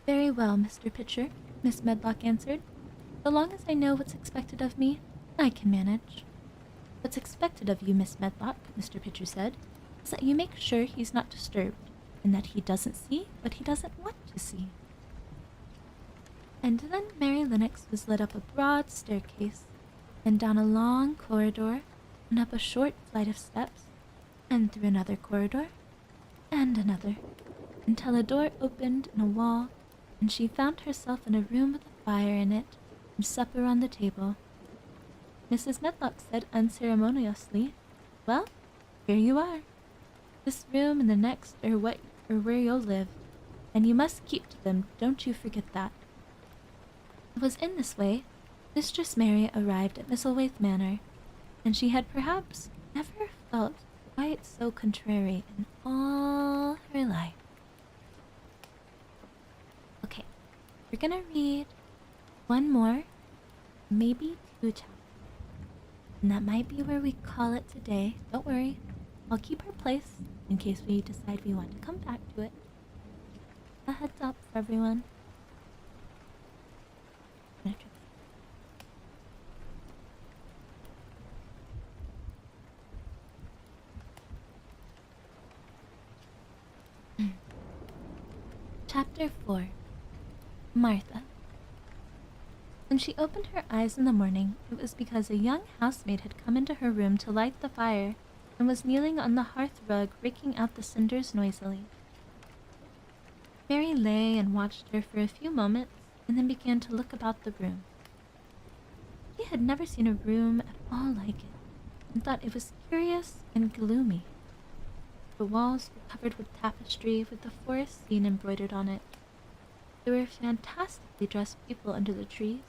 Very well, Mr. Pitcher, Miss Medlock answered. So long as I know what's expected of me, I can manage. What's expected of you, Miss Medlock, Mr. Pitcher said, is that you make sure he's not disturbed, and that he doesn't see what he doesn't want to see. And then Mary Lennox was led up a broad staircase, and down a long corridor, and up a short flight of steps, and through another corridor, and another, until a door opened in a wall, and she found herself in a room with a fire in it, and supper on the table. Mrs. Medlock said unceremoniously, Well, here you are. This room and the next are where you'll live, and you must keep to them, don't you forget that. It was in this way Mistress Mary arrived at Misselthwaite Manor, and she had perhaps never felt quite so contrary in all her life. Okay, we're gonna read one more, maybe 2 chapters. And that might be where we call it today. Don't worry, I'll keep her place in case we decide we want to come back to it. A heads up for everyone. Chapter 4. Martha. When she opened her eyes in the morning, it was because a young housemaid had come into her room to light the fire and was kneeling on the hearth rug raking out the cinders noisily. Mary lay and watched her for a few moments and then began to look about the room. She had never seen a room at all like it, and thought it was curious and gloomy. The walls were covered with tapestry with the forest scene embroidered on it. There were fantastically dressed people under the trees,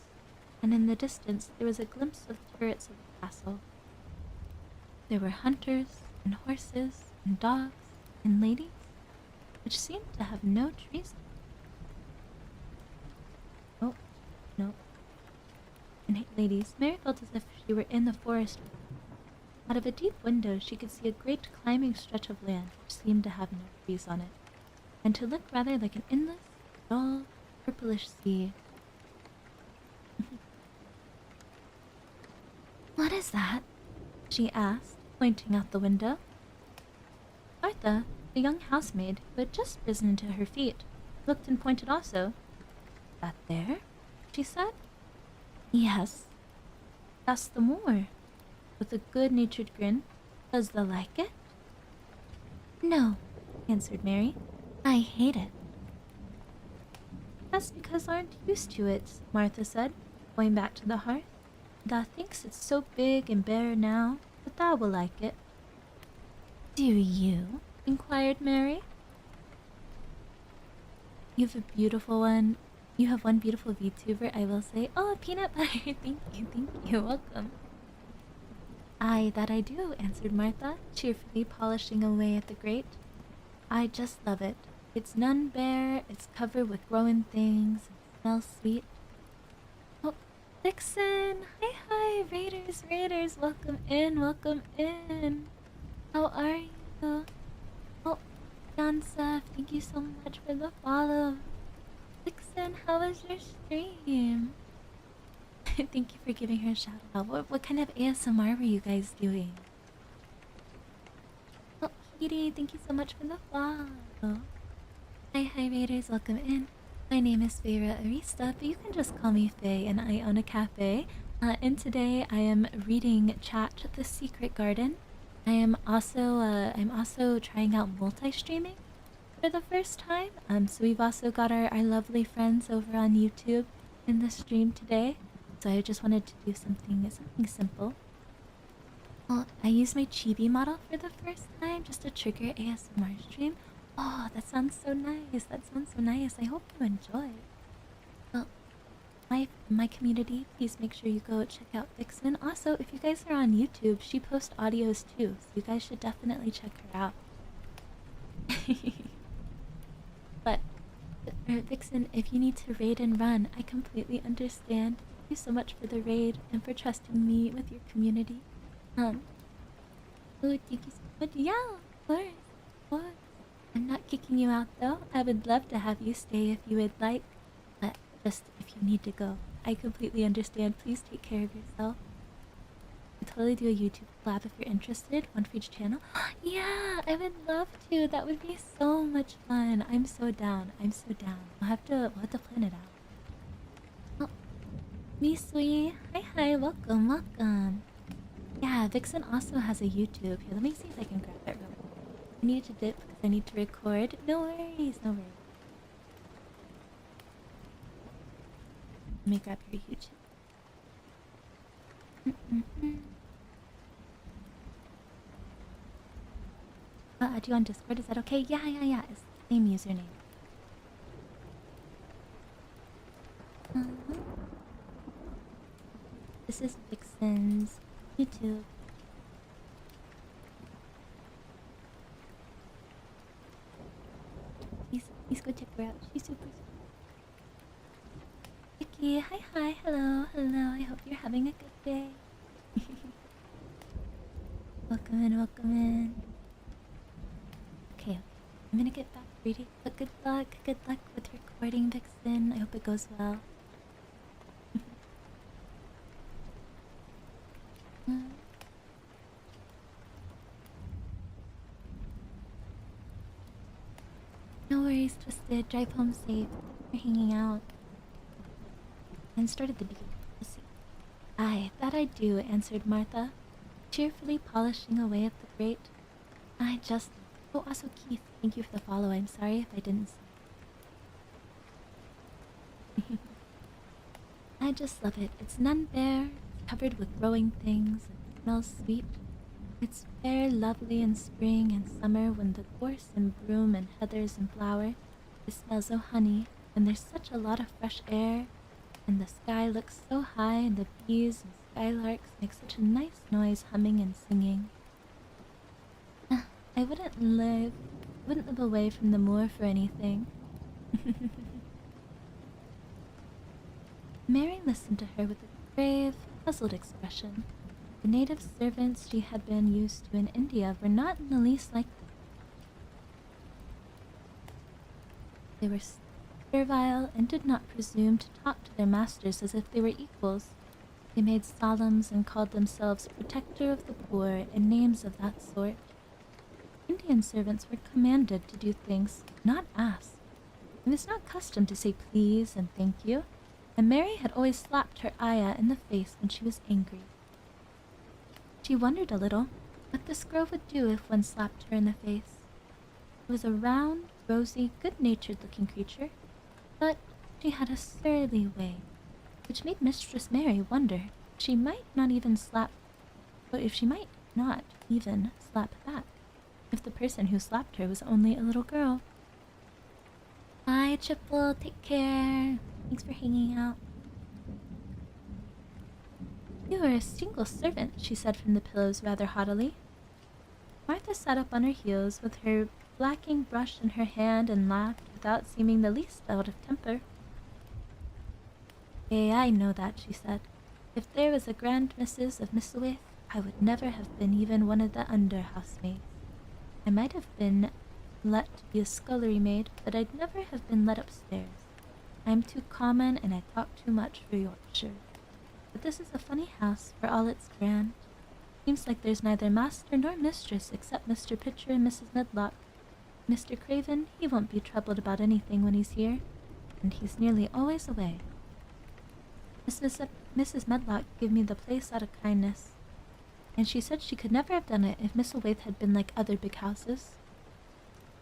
and in the distance there was a glimpse of turrets of the castle. There were hunters, and horses, and dogs, and ladies, which seemed to have no trees. Oh, no. And ladies, Mary felt as if she were in the forest. Out of a deep window she could see a great climbing stretch of land which seemed to have no trees on it, and to look rather like an endless, dull, purplish sea. "What is that?" she asked, pointing out the window. Martha, the young housemaid, who had just risen to her feet, looked and pointed also. "That there?" she said. "Yes." "That's the moor." With a good-natured grin. "Does thou like it?" "No," answered Mary. "I hate it." "That's because aren't used to it," Martha said, going back to the hearth. "Thou thinks it's so big and bare now, but thou will like it." "Do you?" inquired Mary. You have a beautiful one. You have one beautiful VTuber, I will say. Oh, peanut butter! Thank you, welcome. "Aye, that I do," answered Martha, cheerfully polishing away at the grate. "I just love it. It's none bare, it's covered with growing things, it smells sweet." "Oh, Vixen! Hi, Raiders, welcome in. How are you? Oh, Jansef, thank you so much for the follow. Vixen, how was your stream?" Thank you for giving her a shout out. What kind of ASMR were you guys doing? Oh, Hiiiiiii, thank you so much for the follow. Hi, Raiders, welcome in. My name is Fey Arista, but you can just call me Fey, and I own a cafe. And today I am reading Chat The Secret Garden. I'm also trying out multi-streaming for the first time. So we've also got our lovely friends over on YouTube in the stream today. So I just wanted to do something simple. Well, I used my chibi model for the first time just to trigger ASMR stream. Oh, that sounds so nice. I hope you enjoy. Well, my community, please make sure you go check out Vixen. Also, if you guys are on YouTube, she posts audios too, so you guys should definitely check her out. But Vixen, if you need to raid and run, I completely understand. Thank you so much for the raid and for trusting me with your community. Oh, thank you so much. Yeah, of course. I'm not kicking you out though. I would love to have you stay if you would like, but just if you need to go. I completely understand. Please take care of yourself. I'll totally do a YouTube collab if you're interested. One for each channel. Yeah, I would love to. That would be so much fun. I'm so down. We'll have to plan it out. Oh, Misui. Hi, welcome. Yeah, Vixen also has a YouTube. Here, let me see if I can grab it real quick. I need to dip because I need to record. No worries. Let me grab your YouTube. Do you on Discord? Is that okay? Yeah. It's the same username. This is Vixen's YouTube. Please go check her out. She's super sweet. Vicky, hi, hello. I hope you're having a good day. Welcome in. Okay, I'm gonna get back reading. But good luck with recording, Vixen. I hope it goes well. No worries, Twisted. Drive home safe. We're hanging out. And started the beginning. Let's see. Aye, that I do, answered Martha, cheerfully polishing away at the grate. Oh, also Keith, thank you for the follow. I'm sorry if I didn't see. I just love it. It's none bare, it's covered with growing things and smells sweet. It's fair lovely in spring and summer when the gorse and broom and heathers in flower. It smells o' honey, and there's such a lot of fresh air, and the sky looks so high, and the bees and skylarks make such a nice noise humming and singing. I wouldn't live away from the moor for anything. Mary listened to her with a grave, puzzled expression. The native servants she had been used to in India were not in the least like that. They were servile and did not presume to talk to their masters as if they were equals. They made solemns and called themselves protector of the poor and names of that sort. Indian servants were commanded to do things, not asked. It was not custom to say please and thank you, and Mary had always slapped her ayah in the face when she was angry. She wondered a little what this girl would do if one slapped her in the face. It was a round, rosy, good-natured looking creature, but she had a surly way, which made Mistress Mary wonder if she might not even slap back, if the person who slapped her was only a little girl. Bye, Triple. Take care. Thanks for hanging out. You are a single servant, she said from the pillows rather haughtily. Martha sat up on her heels with her blacking brush in her hand and laughed without seeming the least out of temper. I know that, she said. If there was a grand missus of Misselthwaite, I would never have been even one of the under housemaids. I might have been let to be a scullery maid, but I'd never have been let upstairs. I'm too common and I talk too much for Yorkshire. But this is a funny house for all it's grand. Seems like there's neither master nor mistress except Mr. Pitcher and Mrs. Medlock. Mr. Craven, he won't be troubled about anything when he's here, and he's nearly always away. Mrs. Medlock gave me the place out of kindness, and she said she could never have done it if Misselthwaite had been like other big houses.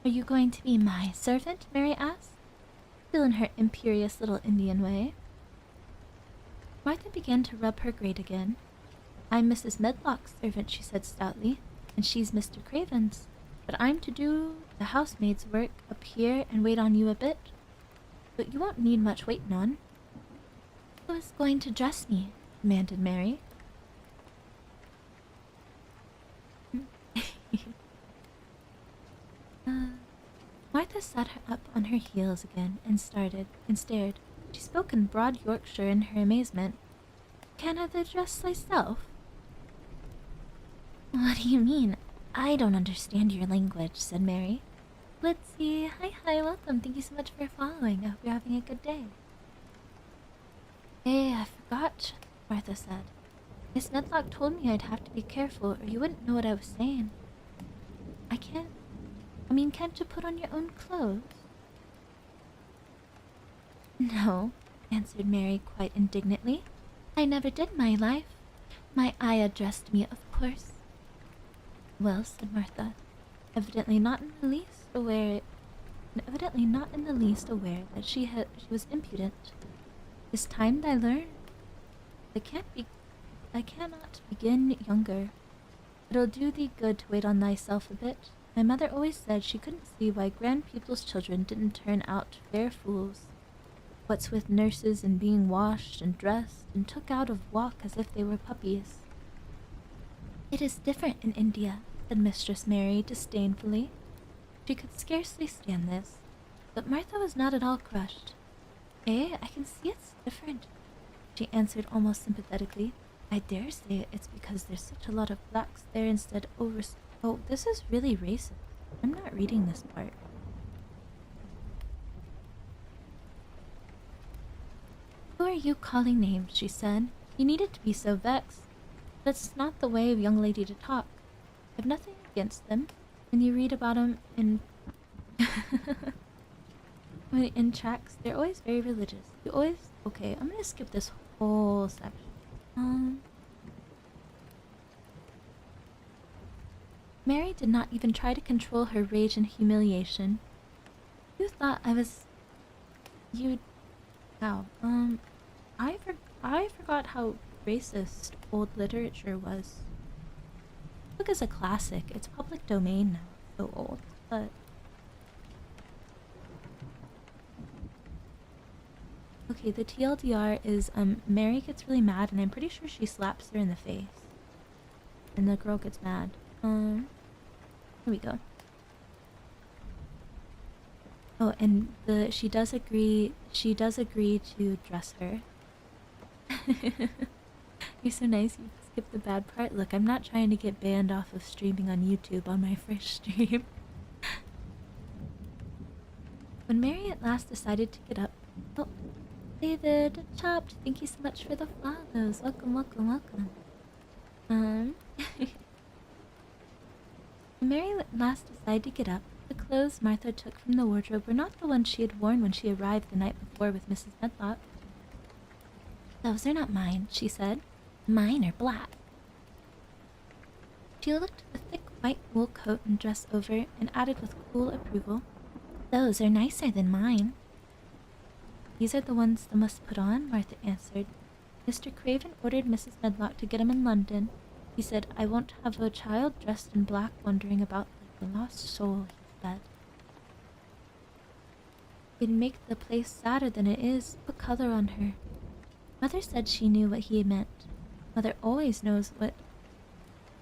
Are you going to be my servant? Mary asked, still in her imperious little Indian way. Martha began to rub her grate again. I'm Mrs. Medlock's servant, she said stoutly, and she's Mr. Craven's, but I'm to do the housemaid's work up here and wait on you a bit. But you won't need much waiting on. Who is going to dress me? Demanded Mary. Martha sat her up on her heels again and stared. She spoke in broad Yorkshire in her amazement. Can I dress myself? What do you mean? I don't understand your language, said Mary. Let's see. Hi, welcome. Thank you so much for following. I hope you're having a good day. Hey, I forgot, Martha said. Miss Medlock told me I'd have to be careful or you wouldn't know what I was saying. Can't you put on your own clothes? No, answered Mary quite indignantly. I never did my life. My ayah dressed me, of course. Well, said Martha, evidently not in the least aware that she was impudent. It's time I learned. I cannot begin younger. It'll do thee good to wait on thyself a bit. My mother always said she couldn't see why grand people's children didn't turn out fair fools. What's with nurses and being washed and dressed and took out of walk as if they were puppies? It is different in India, said Mistress Mary disdainfully. She could scarcely stand this, but Martha was not at all crushed. I can see it's different, she answered almost sympathetically. I dare say it's because there's such a lot of blacks there instead over... Oh, this is really racist. I'm not reading this part. Who are you calling names? She said. You needed to be so vexed. That's not the way of a young lady to talk. I've nothing against them. When you read about them in... in tracts, they're always very religious. You always... Okay, I'm gonna skip this whole section. Mary did not even try to control her rage and humiliation. You thought I was... You'd... How? I forgot how racist old literature was. The book is a classic. It's public domain now. So old, but okay. The TLDR is Mary gets really mad, and I'm pretty sure she slaps her in the face, and the girl gets mad. Here we go. Oh, and she does agree. She does agree to dress her. You're so nice. You skipped the bad part. Look, I'm not trying to get banned off of streaming on YouTube on my first stream. When Mary at last decided to get up, oh, David, Chopped, thank you so much for the follows. Welcome, welcome, welcome. When Mary at last decided to get up, the clothes Martha took from the wardrobe were not the ones she had worn when she arrived the night before with Mrs. Medlock. "Those are not mine," she said. "Mine are black." She looked at the thick white wool coat and dress over and added with cool approval, "Those are nicer than mine." "These are the ones the must put on," Martha answered. "Mr. Craven ordered Mrs. Medlock to get 'em in London. He said, 'I won't have a child dressed in black wandering about like a lost soul,' he said. It'd make the place sadder than it is. Put color on her." Mother said she knew what he meant. Mother always knows what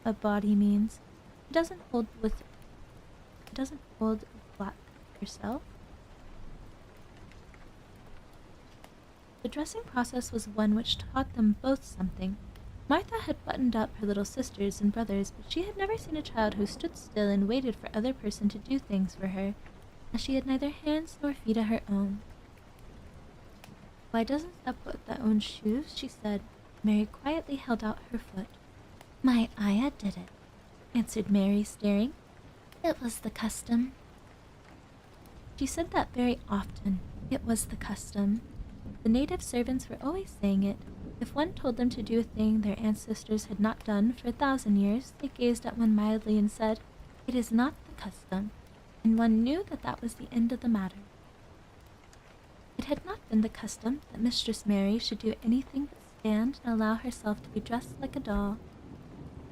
a body means. It doesn't hold with black herself. The dressing process was one which taught them both something. Martha had buttoned up her little sisters and brothers, but she had never seen a child who stood still and waited for other person to do things for her, as she had neither hands nor feet of her own. "Why doesn't Step put their own shoes?" she said. Mary quietly held out her foot. "My ayah did it," answered Mary, staring. "It was the custom." She said that very often. It was the custom. The native servants were always saying it. If one told them to do a thing their ancestors had not done for 1,000 years, they gazed at one mildly and said, "It is not the custom," and one knew that that was the end of the matter. It had not been the custom that Mistress Mary should do anything but stand and allow herself to be dressed like a doll.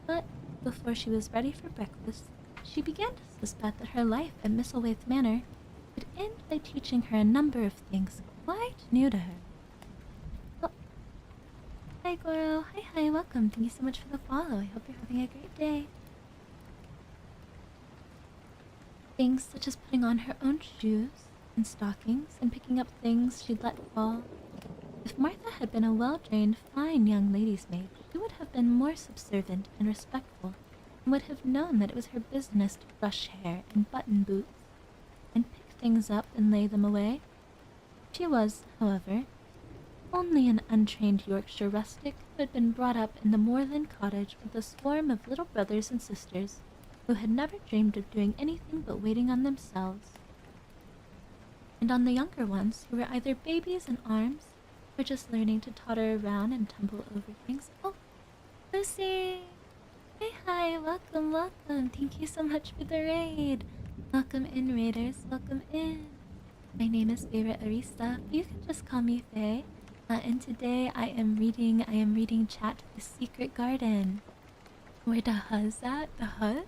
But before she was ready for breakfast, she began to suspect that her life at Misselwaith Manor would end by teaching her a number of things quite new to her. Oh. Hi Goro, hi, welcome. Thank you so much for the follow. I hope you're having a great day. Things such as putting on her own shoes and stockings and picking up things she'd let fall. If Martha had been a well-trained, fine young lady's maid, she would have been more subservient and respectful, and would have known that it was her business to brush hair and button boots, and pick things up and lay them away. She was, however, only an untrained Yorkshire rustic who had been brought up in the moorland cottage with a swarm of little brothers and sisters who had never dreamed of doing anything but waiting on themselves, and on the younger ones who were either babies in arms or just learning to totter around and tumble over things. Oh, Lucy! Hi, welcome, welcome. Thank you so much for the raid. Welcome in, raiders. Welcome in. My name is Favorite Arista. You can just call me Faye. And today I am reading Chat The Secret Garden. Where the huzz at? The huzz?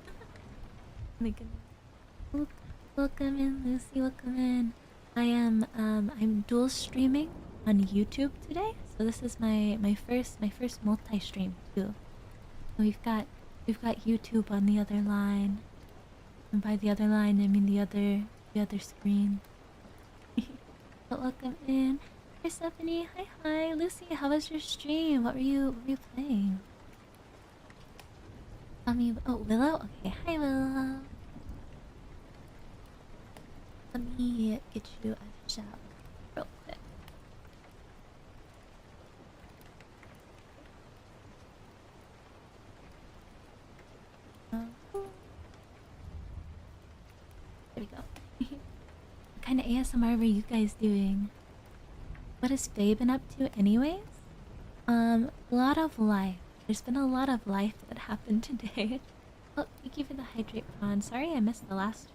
Oh my goodness. Welcome in, Lucy. Welcome in. I'm dual streaming on YouTube today, so this is my first multi-stream too. We've got YouTube on the other line, and by the other line I mean the other screen. But welcome in, Persephone. Hi, Lucy. How was your stream? What were you playing? Willow. Okay, hi Willow. Let me get you a shout real quick. There we go. What kind of ASMR were you guys doing? What has Faye been up to anyways? A lot of life. There's been a lot of life that happened today. Oh, thank you for the hydrate prawn. Sorry I missed the last.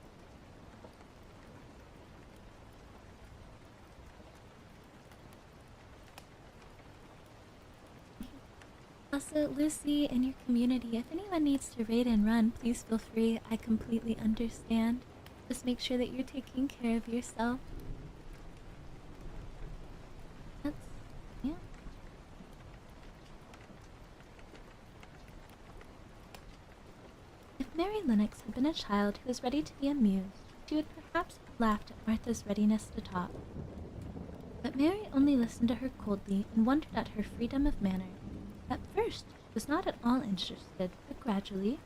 also, Lucy, in your community, if anyone needs to raid and run, please feel free. I completely understand. Just make sure that you're taking care of yourself. That's... yeah. If Mary Lennox had been a child who was ready to be amused, she would perhaps have laughed at Martha's readiness to talk. But Mary only listened to her coldly and wondered at her freedom of manner. At first, she was not at all interested, but gradually,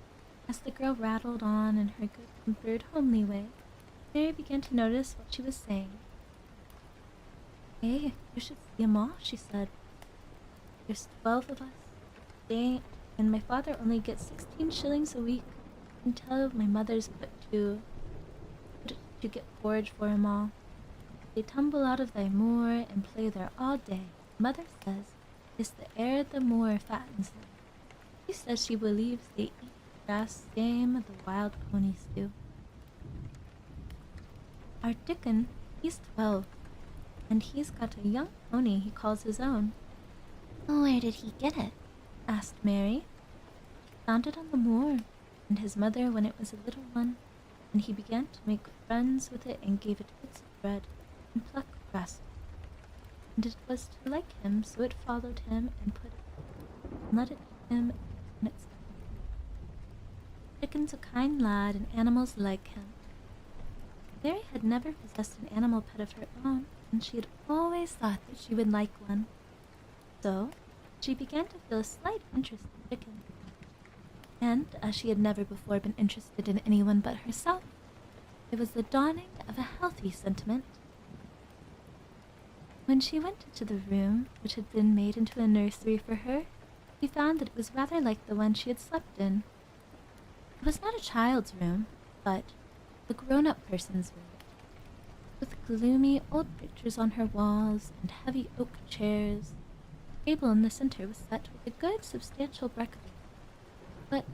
as the girl rattled on in her good-tempered, homely way, Mary began to notice what she was saying. "Hey, you should see 'em all," she said. "There's 12 of us. And my father only gets 16 shillings a week until my mother's put to get forage for 'em all. They tumble out of thy moor and play there all day. Mother says it's the air the moor fattens them. She says she believes they eat grass same the wild ponies do. Our Dickon, he's 12, and he's got a young pony he calls his own." "Where did he get it?" asked Mary. "Found it on the moor, and his mother when it was a little one, and he began to make friends with it and gave it bits of bread and pluck grass. And it was to like him, so it followed him and let it him in its Dickon's a kind lad, and animals like him." Mary had never possessed an animal pet of her own, and she had always thought that she would like one. So, she began to feel a slight interest in Dickon. And, as she had never before been interested in anyone but herself, it was the dawning of a healthy sentiment. When she went into the room, which had been made into a nursery for her, she found that it was rather like the one she had slept in. It was not a child's room, but a grown-up person's room, with gloomy old pictures on her walls and heavy oak chairs. The table in the center was set with a good, substantial breakfast, but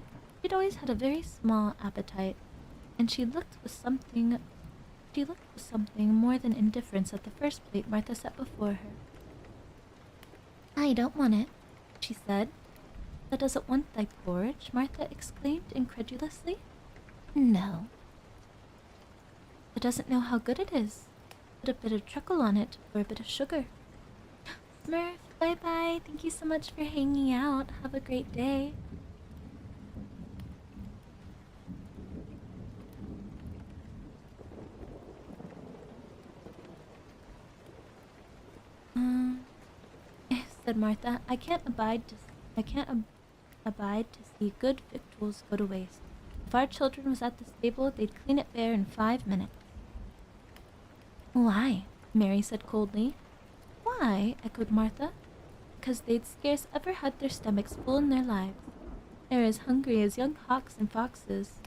she'd always had a very small appetite, and she looked with something more than indifference at the first plate Martha set before her. "I don't want it," she said. "That doesn't want thy porridge?" Martha exclaimed incredulously. "No." "It doesn't know how good it is. Put a bit of treacle on it, or a bit of sugar." "Smurf, bye-bye. Thank you so much for hanging out. Have a great day." Said Martha. I can't abide to see good victuals go to waste. If our children was at the stable, they'd clean it bare in 5 minutes." "Why?" Mary said coldly. "Why?" echoed Martha. "Because they'd scarce ever had their stomachs full in their lives. They're as hungry as young hawks and foxes."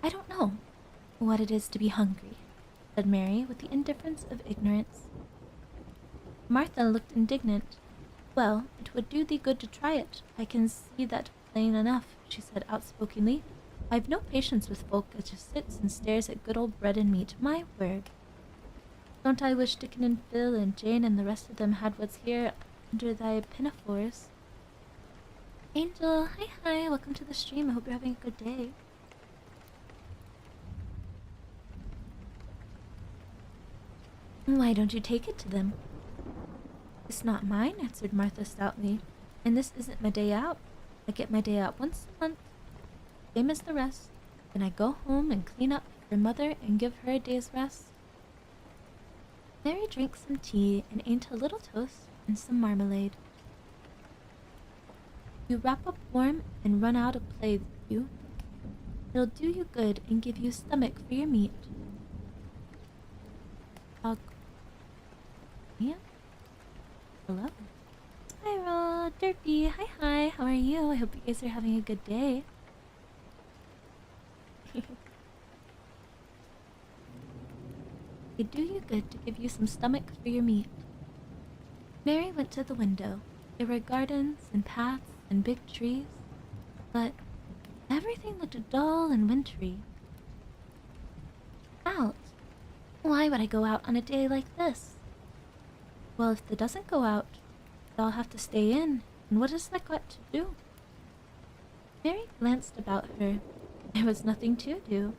"I don't know what it is to be hungry," said Mary with the indifference of ignorance. Martha looked indignant. "Well, it would do thee good to try it. I can see that plain enough," she said outspokenly. "I've no patience with folk that just sits and stares at good old bread and meat. My word! Don't I wish Dickon and Phil and Jane and the rest of them had what's here under thy pinafores." "Angel, hi, welcome to the stream. I hope you're having a good day." "Why don't you take it to them?" "It's not mine," answered Martha stoutly, "and this isn't my day out. I get my day out once a month, same as the rest. Then I go home and clean up for Mother and give her a day's rest." Mary drank some tea and ate a little toast and some marmalade. "You wrap up warm and run out and play, you. It'll do you good and give you stomach for your meat." Yeah. Hello. Spiral, Derpy, hi, how are you? I hope you guys are having a good day. It'd do you good to give you some stomach for your meat. Mary went to the window. There were gardens and paths and big trees, but everything looked dull and wintry. Out? Why would I go out on a day like this? Well, if it doesn't go out, I'll have to stay in And what has that got to do? Mary glanced about her. There was nothing to do.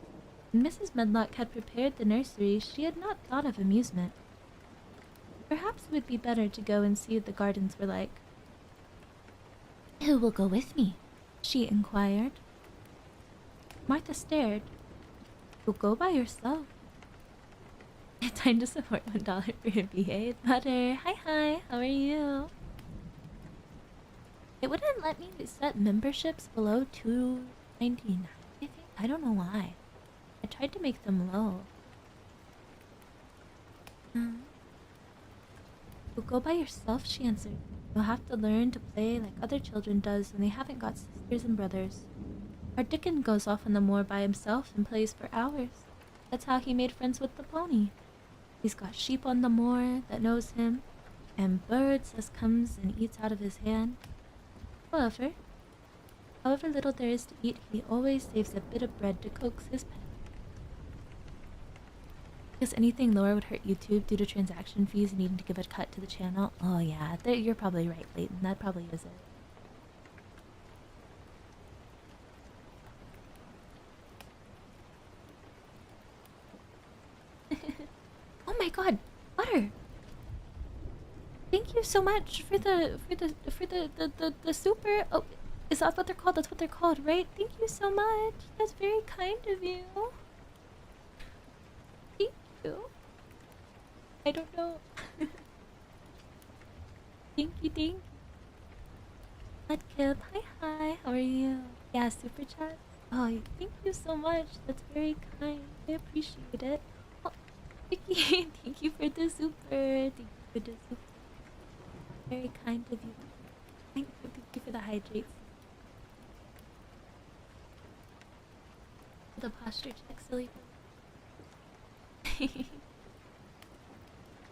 When Mrs. Medlock had prepared the nursery, she had not thought of amusement. Perhaps it would be better to go and see what the gardens were like. "Who will go with me?" she inquired. Martha stared. "You'll go by yourself." Time to support $1 for your BA. Butter, hi, how are you? It wouldn't let me set memberships below $2.99, I think. I don't know why. I tried to make them low. You'll go by yourself, she answered. You'll have to learn to play like other children does when they haven't got sisters and brothers. Our Dickon goes off on the moor by himself and plays for hours. That's how he made friends with the pony. He's got sheep on the moor that knows him, and birds as comes and eats out of his hand. However little there is to eat, he always saves a bit of bread to coax his pet. Because anything lower would hurt YouTube due to transaction fees and needing to give a cut to the channel. Oh yeah, you're probably right, Leighton. That probably is it. Oh my god, Butter! Thank you so much for the super. Oh, is that what they're called? That's what they're called, right? Thank you so much. That's very kind of you. Thank you. I don't know. Thank you. Mudkip, hi, how are you? Yeah, super chat. Oh, thank you so much. That's very kind. I appreciate it. Oh, Vicky, thank you for the super. Thank you for the super. Very kind of you. Thank you for the hydrates. The posture check, silly.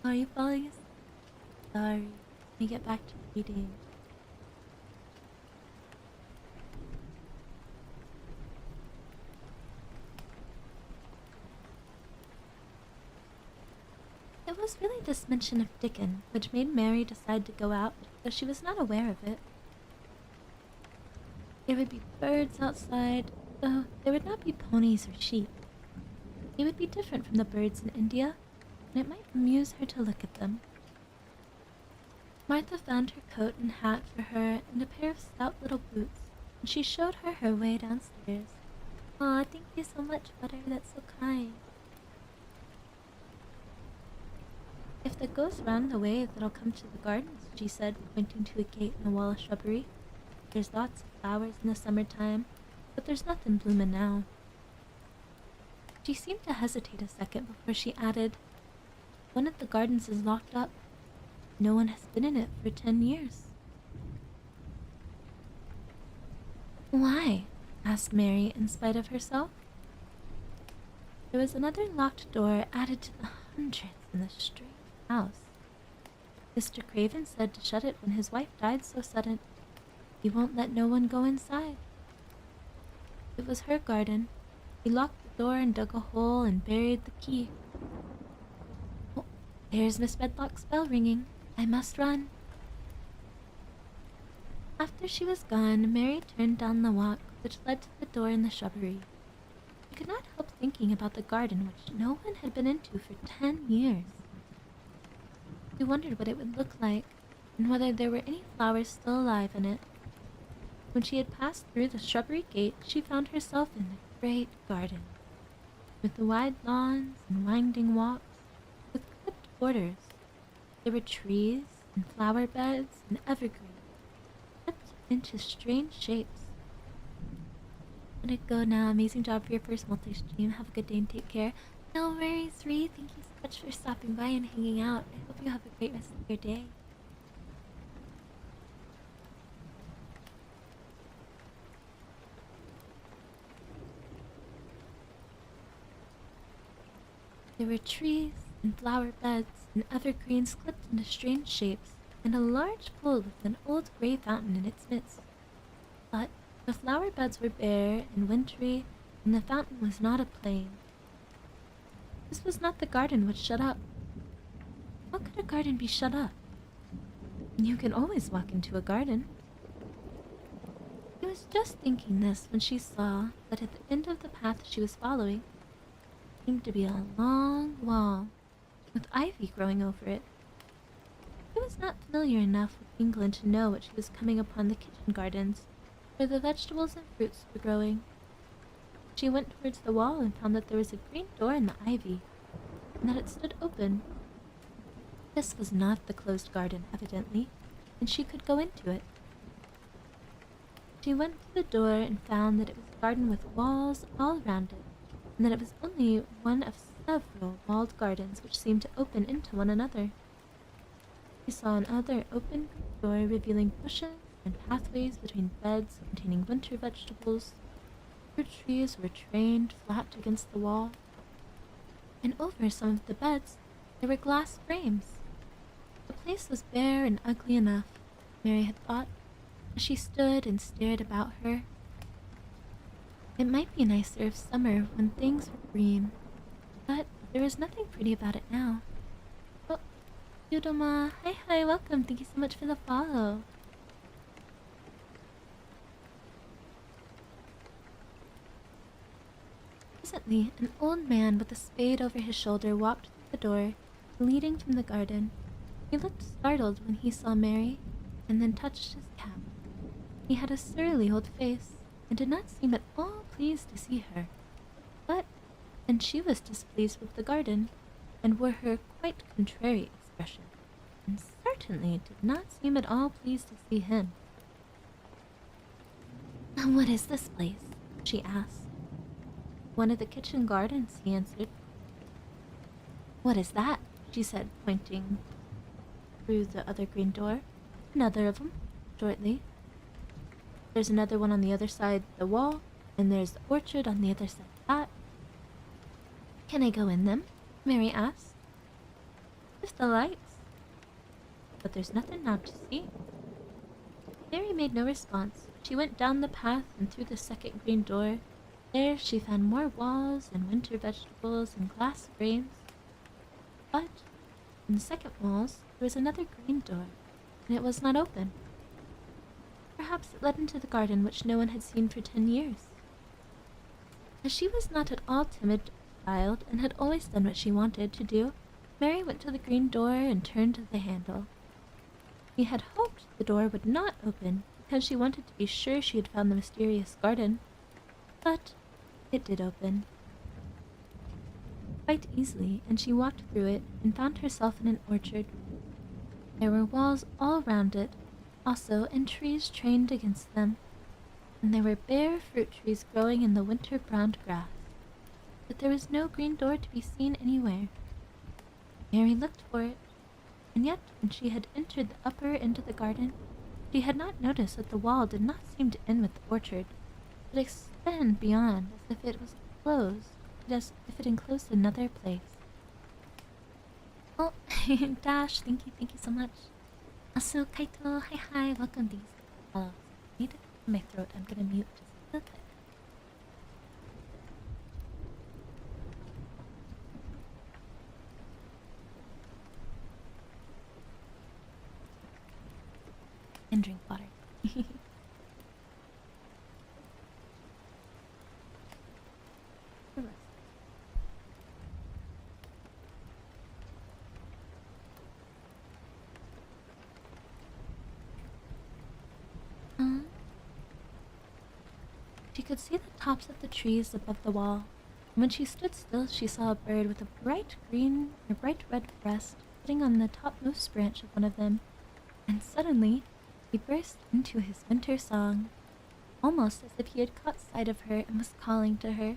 Are you falling asleep? Sorry. Let me get back to reading. It was really this mention of Dickon which made Mary decide to go out, though she was not aware of it. There would be birds outside, though there would not be ponies or sheep. They would be different from the birds in India, and it might amuse her to look at them. Martha found her coat and hat for her and a pair of stout little boots, and she showed her her way downstairs. Aw, thank you so much, Butter. That's so kind. If that goes round the way, that'll come to the gardens, she said, pointing to a gate in a wall of shrubbery. There's lots of flowers in the summertime, but there's nothing bloomin' now. She seemed to hesitate a second before she added, One of the gardens is locked up. No one has been in it for 10 years. Why? Asked Mary in spite of herself. There was another locked door added to the hundreds in the strange house. Mr. Craven said to shut it when his wife died so sudden. He won't let no one go inside. It was her garden. He locked the door and dug a hole and buried the key. Oh, there's Miss Medlock's bell ringing. I must run. After she was gone, Mary turned down the walk which led to the door in the shrubbery. She could not help thinking about the garden which no one had been into for 10 years. She wondered what it would look like, and whether there were any flowers still alive in it. When she had passed through the shrubbery gate, she found herself in the great garden, with the wide lawns and winding walks, with clipped borders. There were trees and flower beds and evergreens, clipped into strange shapes. I'm gonna go now. Amazing job for your first multi-stream. Have a good day and take care. No worries, Ree. Thank you so much for stopping by and hanging out. I hope you have a great rest of your day. There were trees and flower beds and evergreens clipped into strange shapes, and a large pool with an old gray fountain in its midst. But the flower beds were bare and wintry, and the fountain was not aflame. This was not the garden which shut up. How could a garden be shut up? You can always walk into a garden. was just thinking this when she saw that at the end of the path she was following seemed to be a long wall with ivy growing over it. She was not familiar enough with England to know what she was coming upon the kitchen gardens where the vegetables and fruits were growing. She went towards the wall and found that there was a green door in the ivy, and that it stood open. This was not the closed garden, evidently, and she could go into it. She went to the door and found that it was a garden with walls all around it, and that it was only one of several walled gardens which seemed to open into one another. She saw another open door revealing bushes and pathways between beds containing winter vegetables. Fruit trees were trained flat against the wall, and over some of the beds there were glass frames. The place was bare and ugly enough, Mary had thought, as she stood and stared about her. It might be nicer if summer when things were green, but there was nothing pretty about it now. Oh, Yudoma, hi, welcome, thank you so much for the follow. Presently, an old man with a spade over his shoulder walked through the door, leading from the garden. He looked startled when he saw Mary, and then touched his cap. He had a surly old face, and did not seem at all pleased to see her. But then she was displeased with the garden, and wore her quite contrary expression, and certainly did not seem at all pleased to see him. "What is this place?" she asked. "One of the kitchen gardens," he answered. "What is that?" she said, pointing through the other green door. "Another of them," shortly. "There's another one on the other side of the wall, and there's the orchard on the other side of that." "Can I go in them?" Mary asked. "If the lights. But there's nothing now to see." Mary made no response. She went down the path and through the second green door. There she found more walls and winter vegetables and glass frames. But in the second walls there was another green door, and it was not open. Perhaps it led into the garden which no one had seen for 10 years. As she was not at all timid child and had always done what she wanted to do, Mary went to the green door and turned the handle. She had hoped the door would not open because she wanted to be sure she had found the mysterious garden, but it did open quite easily, and she walked through it and found herself in an orchard. There were walls all round it, also, and trees trained against them, and there were bare fruit trees growing in the winter-browned grass, but there was no green door to be seen anywhere. Mary looked for it, and yet when she had entered the upper end of the garden, she had not noticed that the wall did not seem to end with the orchard, but extend beyond as if it was closed, as if it enclosed another place. Oh, Dash, thank you so much. Also, Kaito, hi, welcome these. I need to clear my throat, I'm gonna mute just a little bit. And drink water. She could see the tops of the trees above the wall, and when she stood still she saw a bird with a bright red breast sitting on the topmost branch of one of them, and suddenly he burst into his winter song, almost as if he had caught sight of her and was calling to her.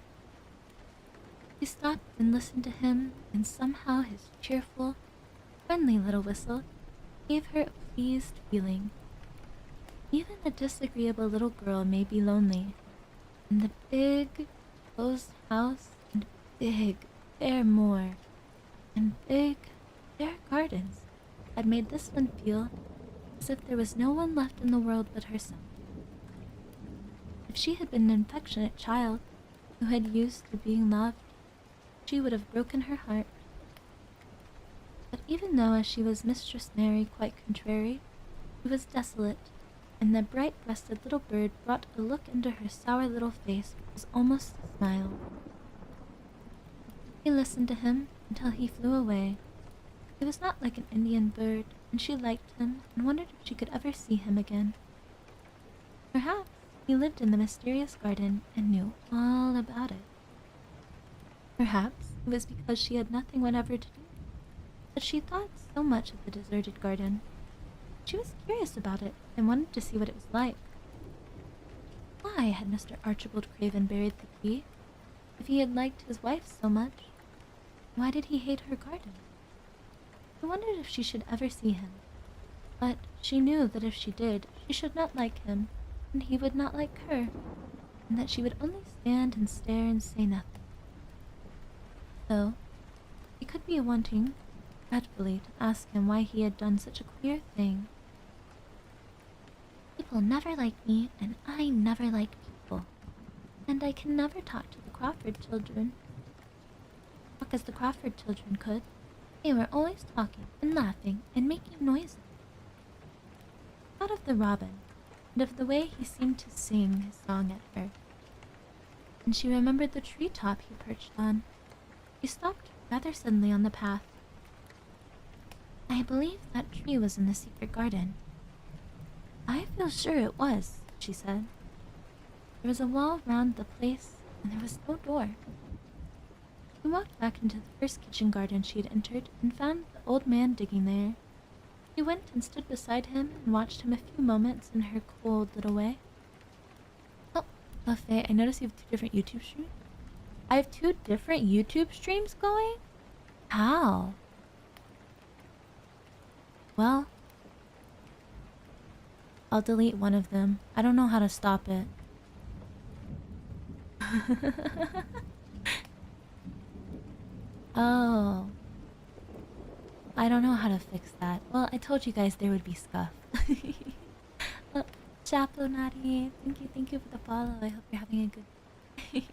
She stopped and listened to him, and somehow his cheerful, friendly little whistle gave her a pleased feeling. Even a disagreeable little girl may be lonely, and the big, closed house and big, bare moor and big, bare gardens had made this one feel as if there was no one left in the world but herself. If she had been an affectionate child who had used to being loved, she would have broken her heart. But even though as she was Mistress Mary quite contrary, she was desolate, and the bright-breasted little bird brought a look into her sour little face that was almost a smile. He listened to him until he flew away. He was not like an Indian bird, and she liked him and wondered if she could ever see him again. Perhaps he lived in the mysterious garden and knew all about it. Perhaps it was because she had nothing whatever to do, but she thought so much of the deserted garden. She was curious about it and wanted to see what it was like. Why had Mr. Archibald Craven buried the key? If he had liked his wife so much, why did he hate her garden? She wondered if she should ever see him, but she knew that if she did, she should not like him, and he would not like her, and that she would only stand and stare and say nothing. So, she could be wanting, dreadfully, to ask him why he had done such a queer thing. People never like me, and I never like people. And I can never talk to the Crawford children. Talk as the Crawford children could. They were always talking and laughing and making noises. She thought of the robin, and of the way he seemed to sing his song at her. And she remembered the treetop he perched on. She stopped rather suddenly on the path. I believe that tree was in the secret garden. I feel sure it was, she said. There was a wall round the place, and there was no door. She walked back into the first kitchen garden she had entered and found the old man digging there. She went and stood beside him and watched him a few moments in her cold little way. Oh, Fey, I noticed you have 2 different YouTube streams. I have 2 different YouTube streams going? How? Well, I'll delete one of them. I don't know how to stop it. Oh. I don't know how to fix that. Well, I told you guys there would be scuff. Oh, Chaponati, thank you for the follow. I hope you're having a good day.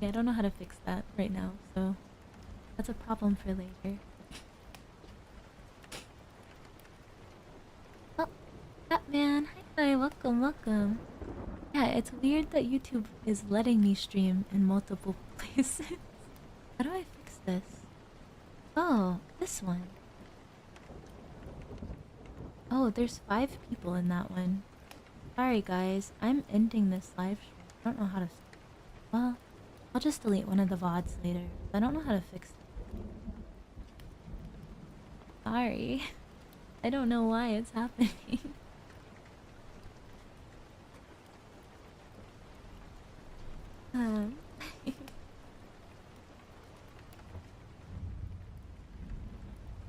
Yeah, I don't know how to fix that right now, so that's a problem for later. Oh, Batman, hi, welcome. Yeah, it's weird that YouTube is letting me stream in multiple places. How do I fix this? Oh, this one. Oh, there's 5 people in that one. Sorry guys, I'm ending this live stream. I don't know how to... Well, I'll just delete one of the VODs later. I don't know how to fix it. Sorry. I don't know why it's happening.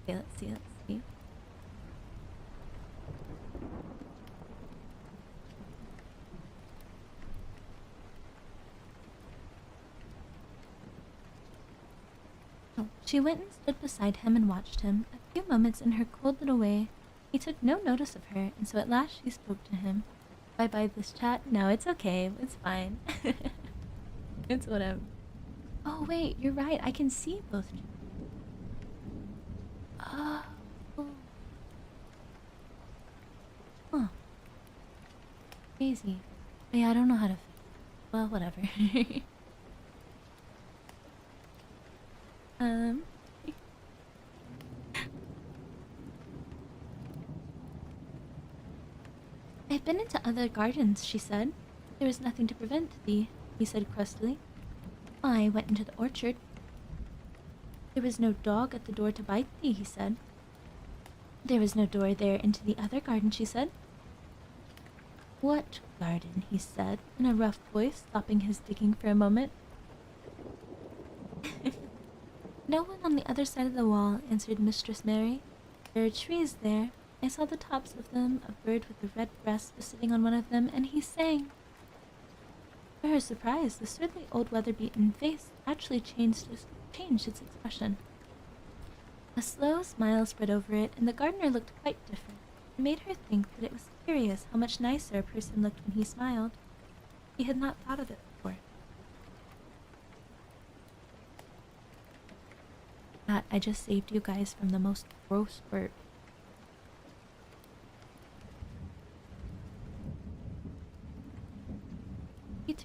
Okay, let's see. Oh, she went and stood beside him and watched him. A few moments in her cold little way. He took no notice of her, and so at last she spoke to him. Bye-bye this chat? No, it's okay. It's fine. It's whatever. Oh, wait, you're right. I can see both. Oh. Huh. Crazy. But yeah, I don't know how to... Well, whatever. I've been into other gardens, she said. There was nothing to prevent thee, he said crustily. I went into the orchard. There was no dog at the door to bite thee, he said. There was no door there into the other garden, she said. What garden? He said, in a rough voice, stopping his digging for a moment. No one on the other side of the wall, answered Mistress Mary. There are trees there. I saw the tops of them. A bird with a red breast was sitting on one of them, and he sang. To her surprise, the surly old weather-beaten face actually changed its expression. A slow smile spread over it, and the gardener looked quite different. It made her think that it was curious how much nicer a person looked when he smiled. He had not thought of it before. I just saved you guys from the most gross burp.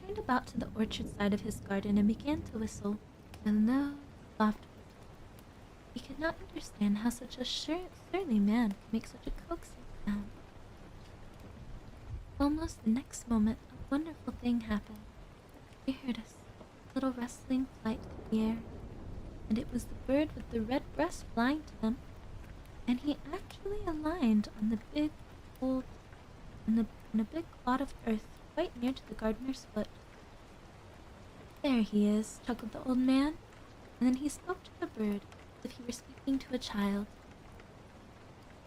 turned about to the orchard side of his garden and began to whistle a low, soft whistle. He could not understand how such a surly man could make such a coaxing sound. Almost the next moment, a wonderful thing happened. They heard a little rustling flight through the air, and it was the bird with the red breast flying to them, and he actually aligned on the big old in a big clod of earth quite near to the gardener's foot. "There he is," chuckled the old man, and then he spoke to the bird as if he were speaking to a child.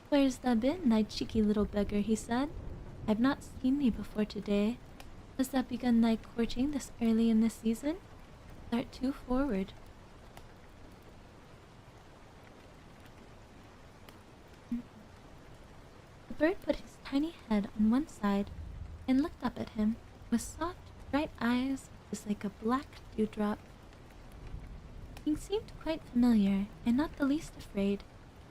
"Where's tha been, thy cheeky little beggar?" he said. "I've not seen thee before today. Has thou begun thy courting this early in the season? Thou'rt too forward." The bird put his tiny head on one side and looked up at him with soft, bright eyes just like a black dewdrop. He seemed quite familiar and not the least afraid.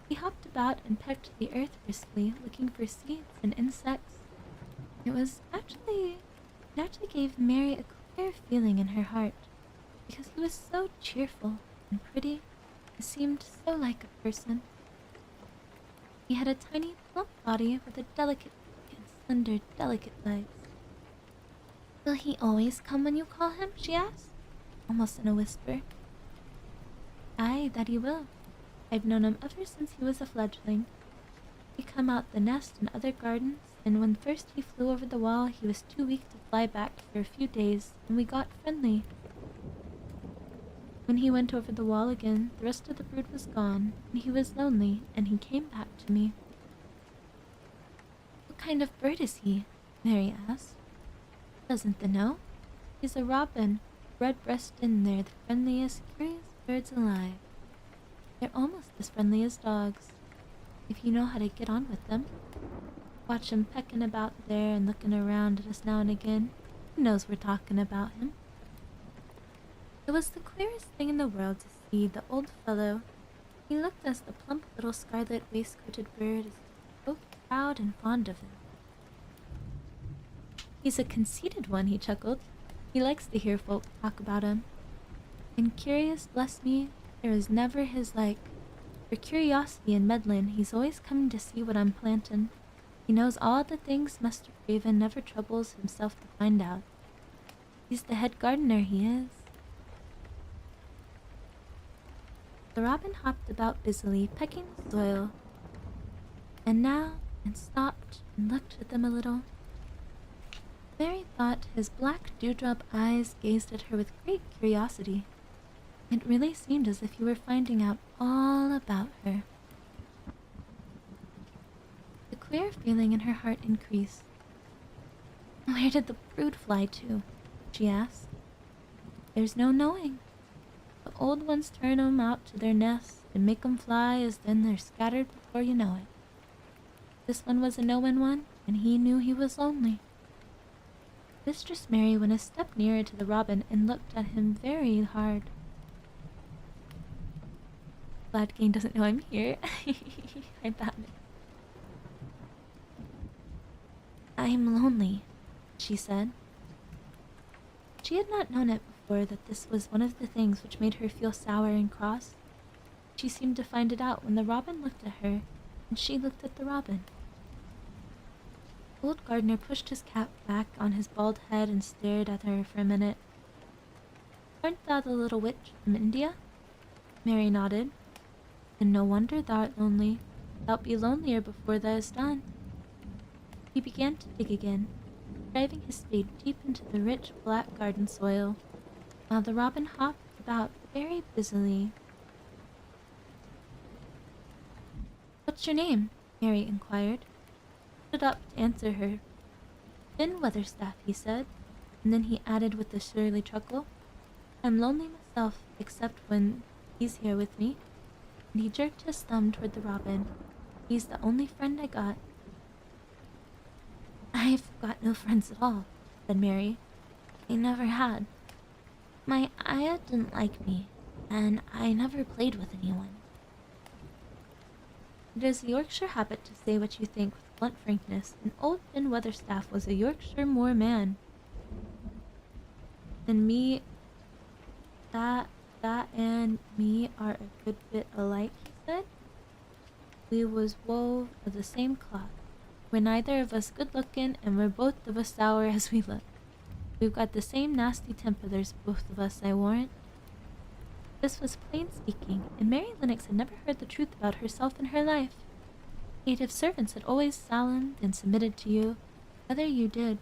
He hopped about and pecked the earth briskly, looking for seeds and insects. It actually gave Mary a queer feeling in her heart, because he was so cheerful and pretty and seemed so like a person. He had a tiny, plump body with a delicate beak and slender, delicate legs. "Will he always come when you call him?" she asked, almost in a whisper. "Aye, that he will. I've known him ever since he was a fledgling. He come out the nest in other gardens, and when first he flew over the wall, he was too weak to fly back for a few days, and we got friendly. When he went over the wall again, the rest of the brood was gone, and he was lonely, and he came back to me." "What kind of bird is he?" Mary asked. "Doesn't thee know? He's a robin, red-breasted, and they're the friendliest, curious birds alive. They're almost as friendly as dogs, if you know how to get on with them. Watch him pecking about there and looking around at us now and again. He knows we're talking about him." It was the queerest thing in the world to see the old fellow. He looked as the plump little scarlet waistcoated bird as both proud and fond of him. "He's a conceited one," he chuckled. "He likes to hear folk talk about him. And curious, bless me, there is never his like. For curiosity and meddlin', he's always coming to see what I'm plantin'. He knows all the things Mr. Raven never troubles himself to find out. He's the head gardener, he is." The robin hopped about busily, pecking the soil, and stopped and looked at them a little. Mary thought his black dewdrop eyes gazed at her with great curiosity. It really seemed as if he were finding out all about her. The queer feeling in her heart increased. "Where did the brood fly to?" she asked. "There's no knowing. The old ones turn 'em out to their nests and make 'em fly, as then they're scattered before you know it. This one was a knowin' one, and he knew he was lonely." Mistress Mary went a step nearer to the robin and looked at him very hard. "Glad Game doesn't know I'm here." I Batman. "I'm lonely," she said. She had not known it before that this was one of the things which made her feel sour and cross. She seemed to find it out when the robin looked at her, and she looked at the robin. The old gardener pushed his cap back on his bald head and stared at her for a minute. "Aren't thou the little witch from India?" Mary nodded. "Then no wonder thou'rt lonely. Thou'lt be lonelier before thou is done." He began to dig again, driving his spade deep into the rich black garden soil, while the robin hopped about very busily. "What's your name?" Mary inquired. He stood up to answer her. "Finn Weatherstaff," he said, and then he added with a surly chuckle, "I'm lonely myself, except when he's here with me," and he jerked his thumb toward the robin. "He's the only friend I got." "I've got no friends at all," said Mary. "I never had. My ayah didn't like me, and I never played with anyone." It is a Yorkshire habit to say what you think with blunt frankness, and old Finn Weatherstaff was a Yorkshire moor man. And me, that and me are a good bit alike, he said. We was wove of the same cloth. We're neither of us good looking, and we're both of us sour as we look. We've got the same nasty temper, there's both of us, I warrant. This was plain speaking, and Mary Lennox had never heard the truth about herself in her life. Native servants had always salaamed and submitted to you, whatever you did.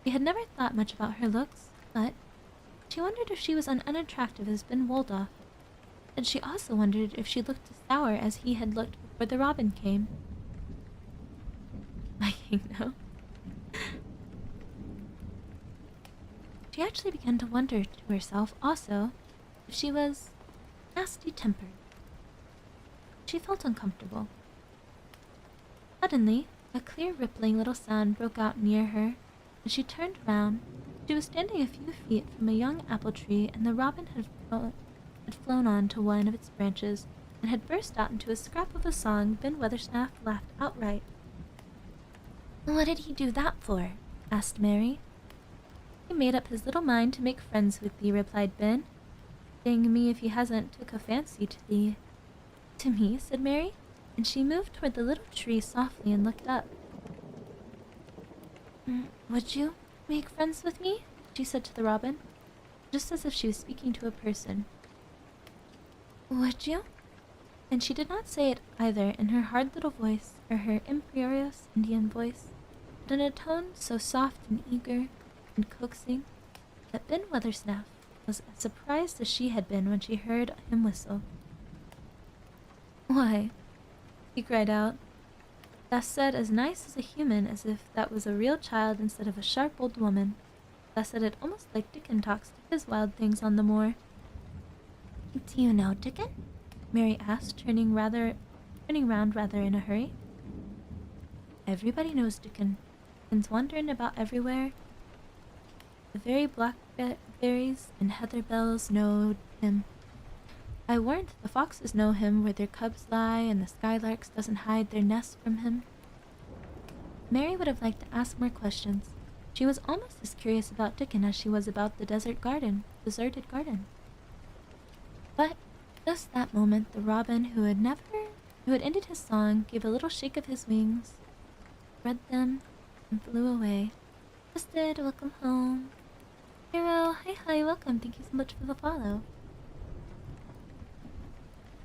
She had never thought much about her looks, but she wondered if she was unattractive as Ben Woldoff, and she also wondered if she looked as sour as he had looked before the robin came. My king, no. She actually began to wonder to herself also if she was nasty-tempered. She felt uncomfortable. Suddenly, a clear rippling little sound broke out near her, and she turned round. She was standing a few feet from a young apple tree, and the robin had flown on to one of its branches and had burst out into a scrap of a song. Ben Weathersnaff laughed outright. "What did he do that for?" asked Mary. "He made up his little mind to make friends with thee," replied Ben. "Dang me if he hasn't took a fancy to thee." "To me?" said Mary, and she moved toward the little tree softly and looked up. "Would you make friends with me?" she said to the robin, just as if she was speaking to a person. "Would you?" And she did not say it either in her hard little voice or her imperious Indian voice, but in a tone so soft and eager and coaxing that Ben Weathersnaff was as surprised as she had been when she heard him whistle. "Why," he cried out, "thou said as nice as a human, as if that was a real child instead of a sharp old woman. Thou said it almost like Dickon talks to his wild things on the moor." "Do you know Dickon?" Mary asked, turning round rather in a hurry. "Everybody knows Dickon. Dickon's wandering about everywhere. The very blackberries and heather bells know him. I warrant the foxes know him where their cubs lie, and the skylarks doesn't hide their nests from him." Mary would have liked to ask more questions. She was almost as curious about Dickon as she was about the deserted garden. But just that moment, the robin, who had ended his song, gave a little shake of his wings, spread them, and flew away. "Twisted, welcome home." "Hero, hi, welcome. Thank you so much for the follow."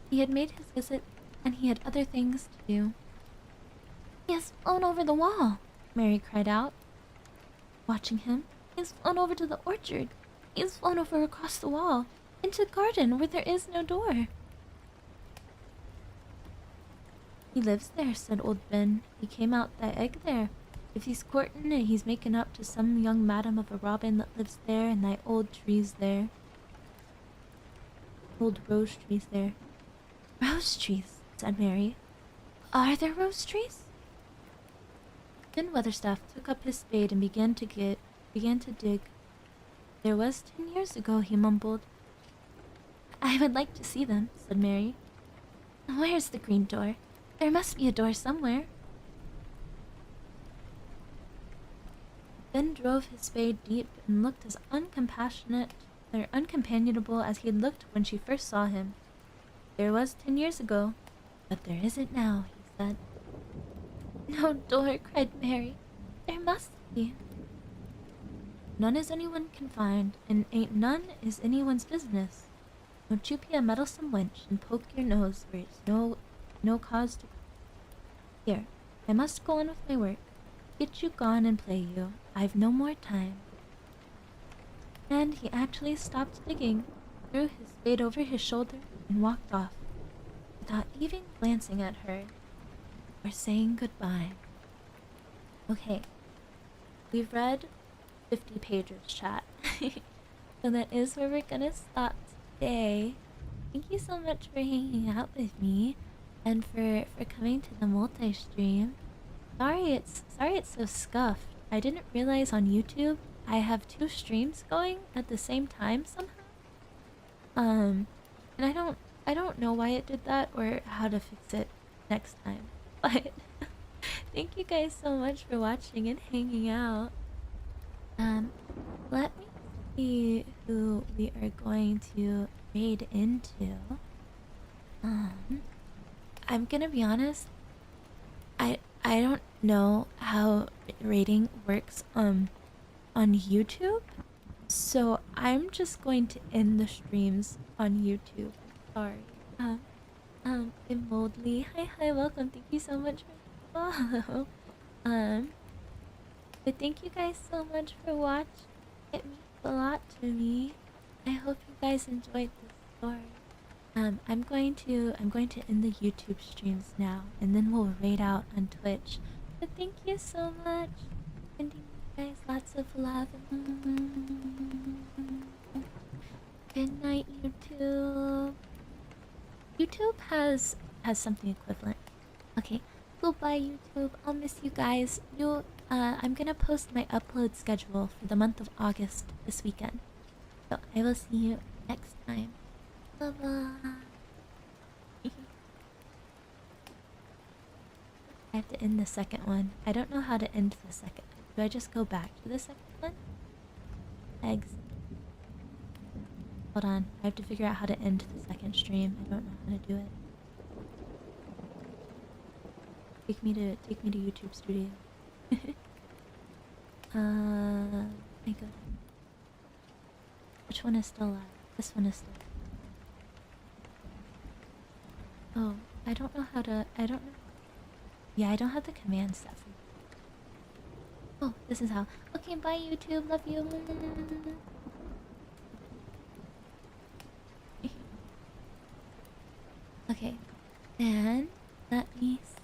He had made his visit, and he had other things to do. "He has flown over the wall," Mary cried out, watching him. "He has flown over to the orchard. He has flown over across the wall, into the garden where there is no door." "He lives there," said old Ben. "He came out thy egg there. If he's courtin', he's making up to some young madam of a robin that lives there in thy old trees there. Old rose trees there." "Rose trees," said Mary. "Are there rose trees?" Ben Weatherstaff took up his spade and began to dig. "There was 10 years ago," he mumbled. "I would like to see them," said Mary. "Where's the green door? There must be a door somewhere." Ben drove his spade deep and looked as uncompanionable as he had looked when she first saw him. "There was 10 years ago, but there isn't now," he said. "No door," cried Mary. "There must be." "None is anyone can find, and ain't none is anyone's business. Don't you be a meddlesome wench and poke your nose where it's no cause to. Here, I must go on with my work. Get you gone and play you. I've no more time." And he actually stopped digging, threw his spade over his shoulder, and walked off, without even glancing at her or saying goodbye. Okay, we've read 50 pages, chat. So that is where we're gonna stop today. Thank you so much for hanging out with me and for coming to the multi-stream. Sorry it's so scuffed. I didn't realize on YouTube I have 2 streams going at the same time somehow. And I don't know why it did that or how to fix it next time. But thank you guys so much for watching and hanging out. see who we are going to raid into. I'm gonna be honest. I don't know how rating works on YouTube, so I'm just going to end the streams on YouTube. Sorry. Emoldly. Hi, welcome. Thank you so much for follow. But thank you guys so much for watching. It means a lot to me. I hope you guys enjoyed this story. I'm going to end the YouTube streams now, and then we'll raid out on Twitch. But thank you so much. Sending you guys lots of love. Good night, YouTube. YouTube has something equivalent. Okay, goodbye, YouTube. I'll miss you guys. I'm gonna post my upload schedule for the month of August this weekend. So I will see you next time. Bye bye. I have to end the second one. I don't know how to end the second. Do I just go back to the second one? Exit. Hold on. I have to figure out how to end the second stream. I don't know how to do it. Take me to YouTube Studio. I go. Which one is still live? This one is still live. Oh, I don't know how to. I don't know. Yeah, I don't have the command set for. Oh, this is how. Okay, bye YouTube. Love you. Okay, and let me see.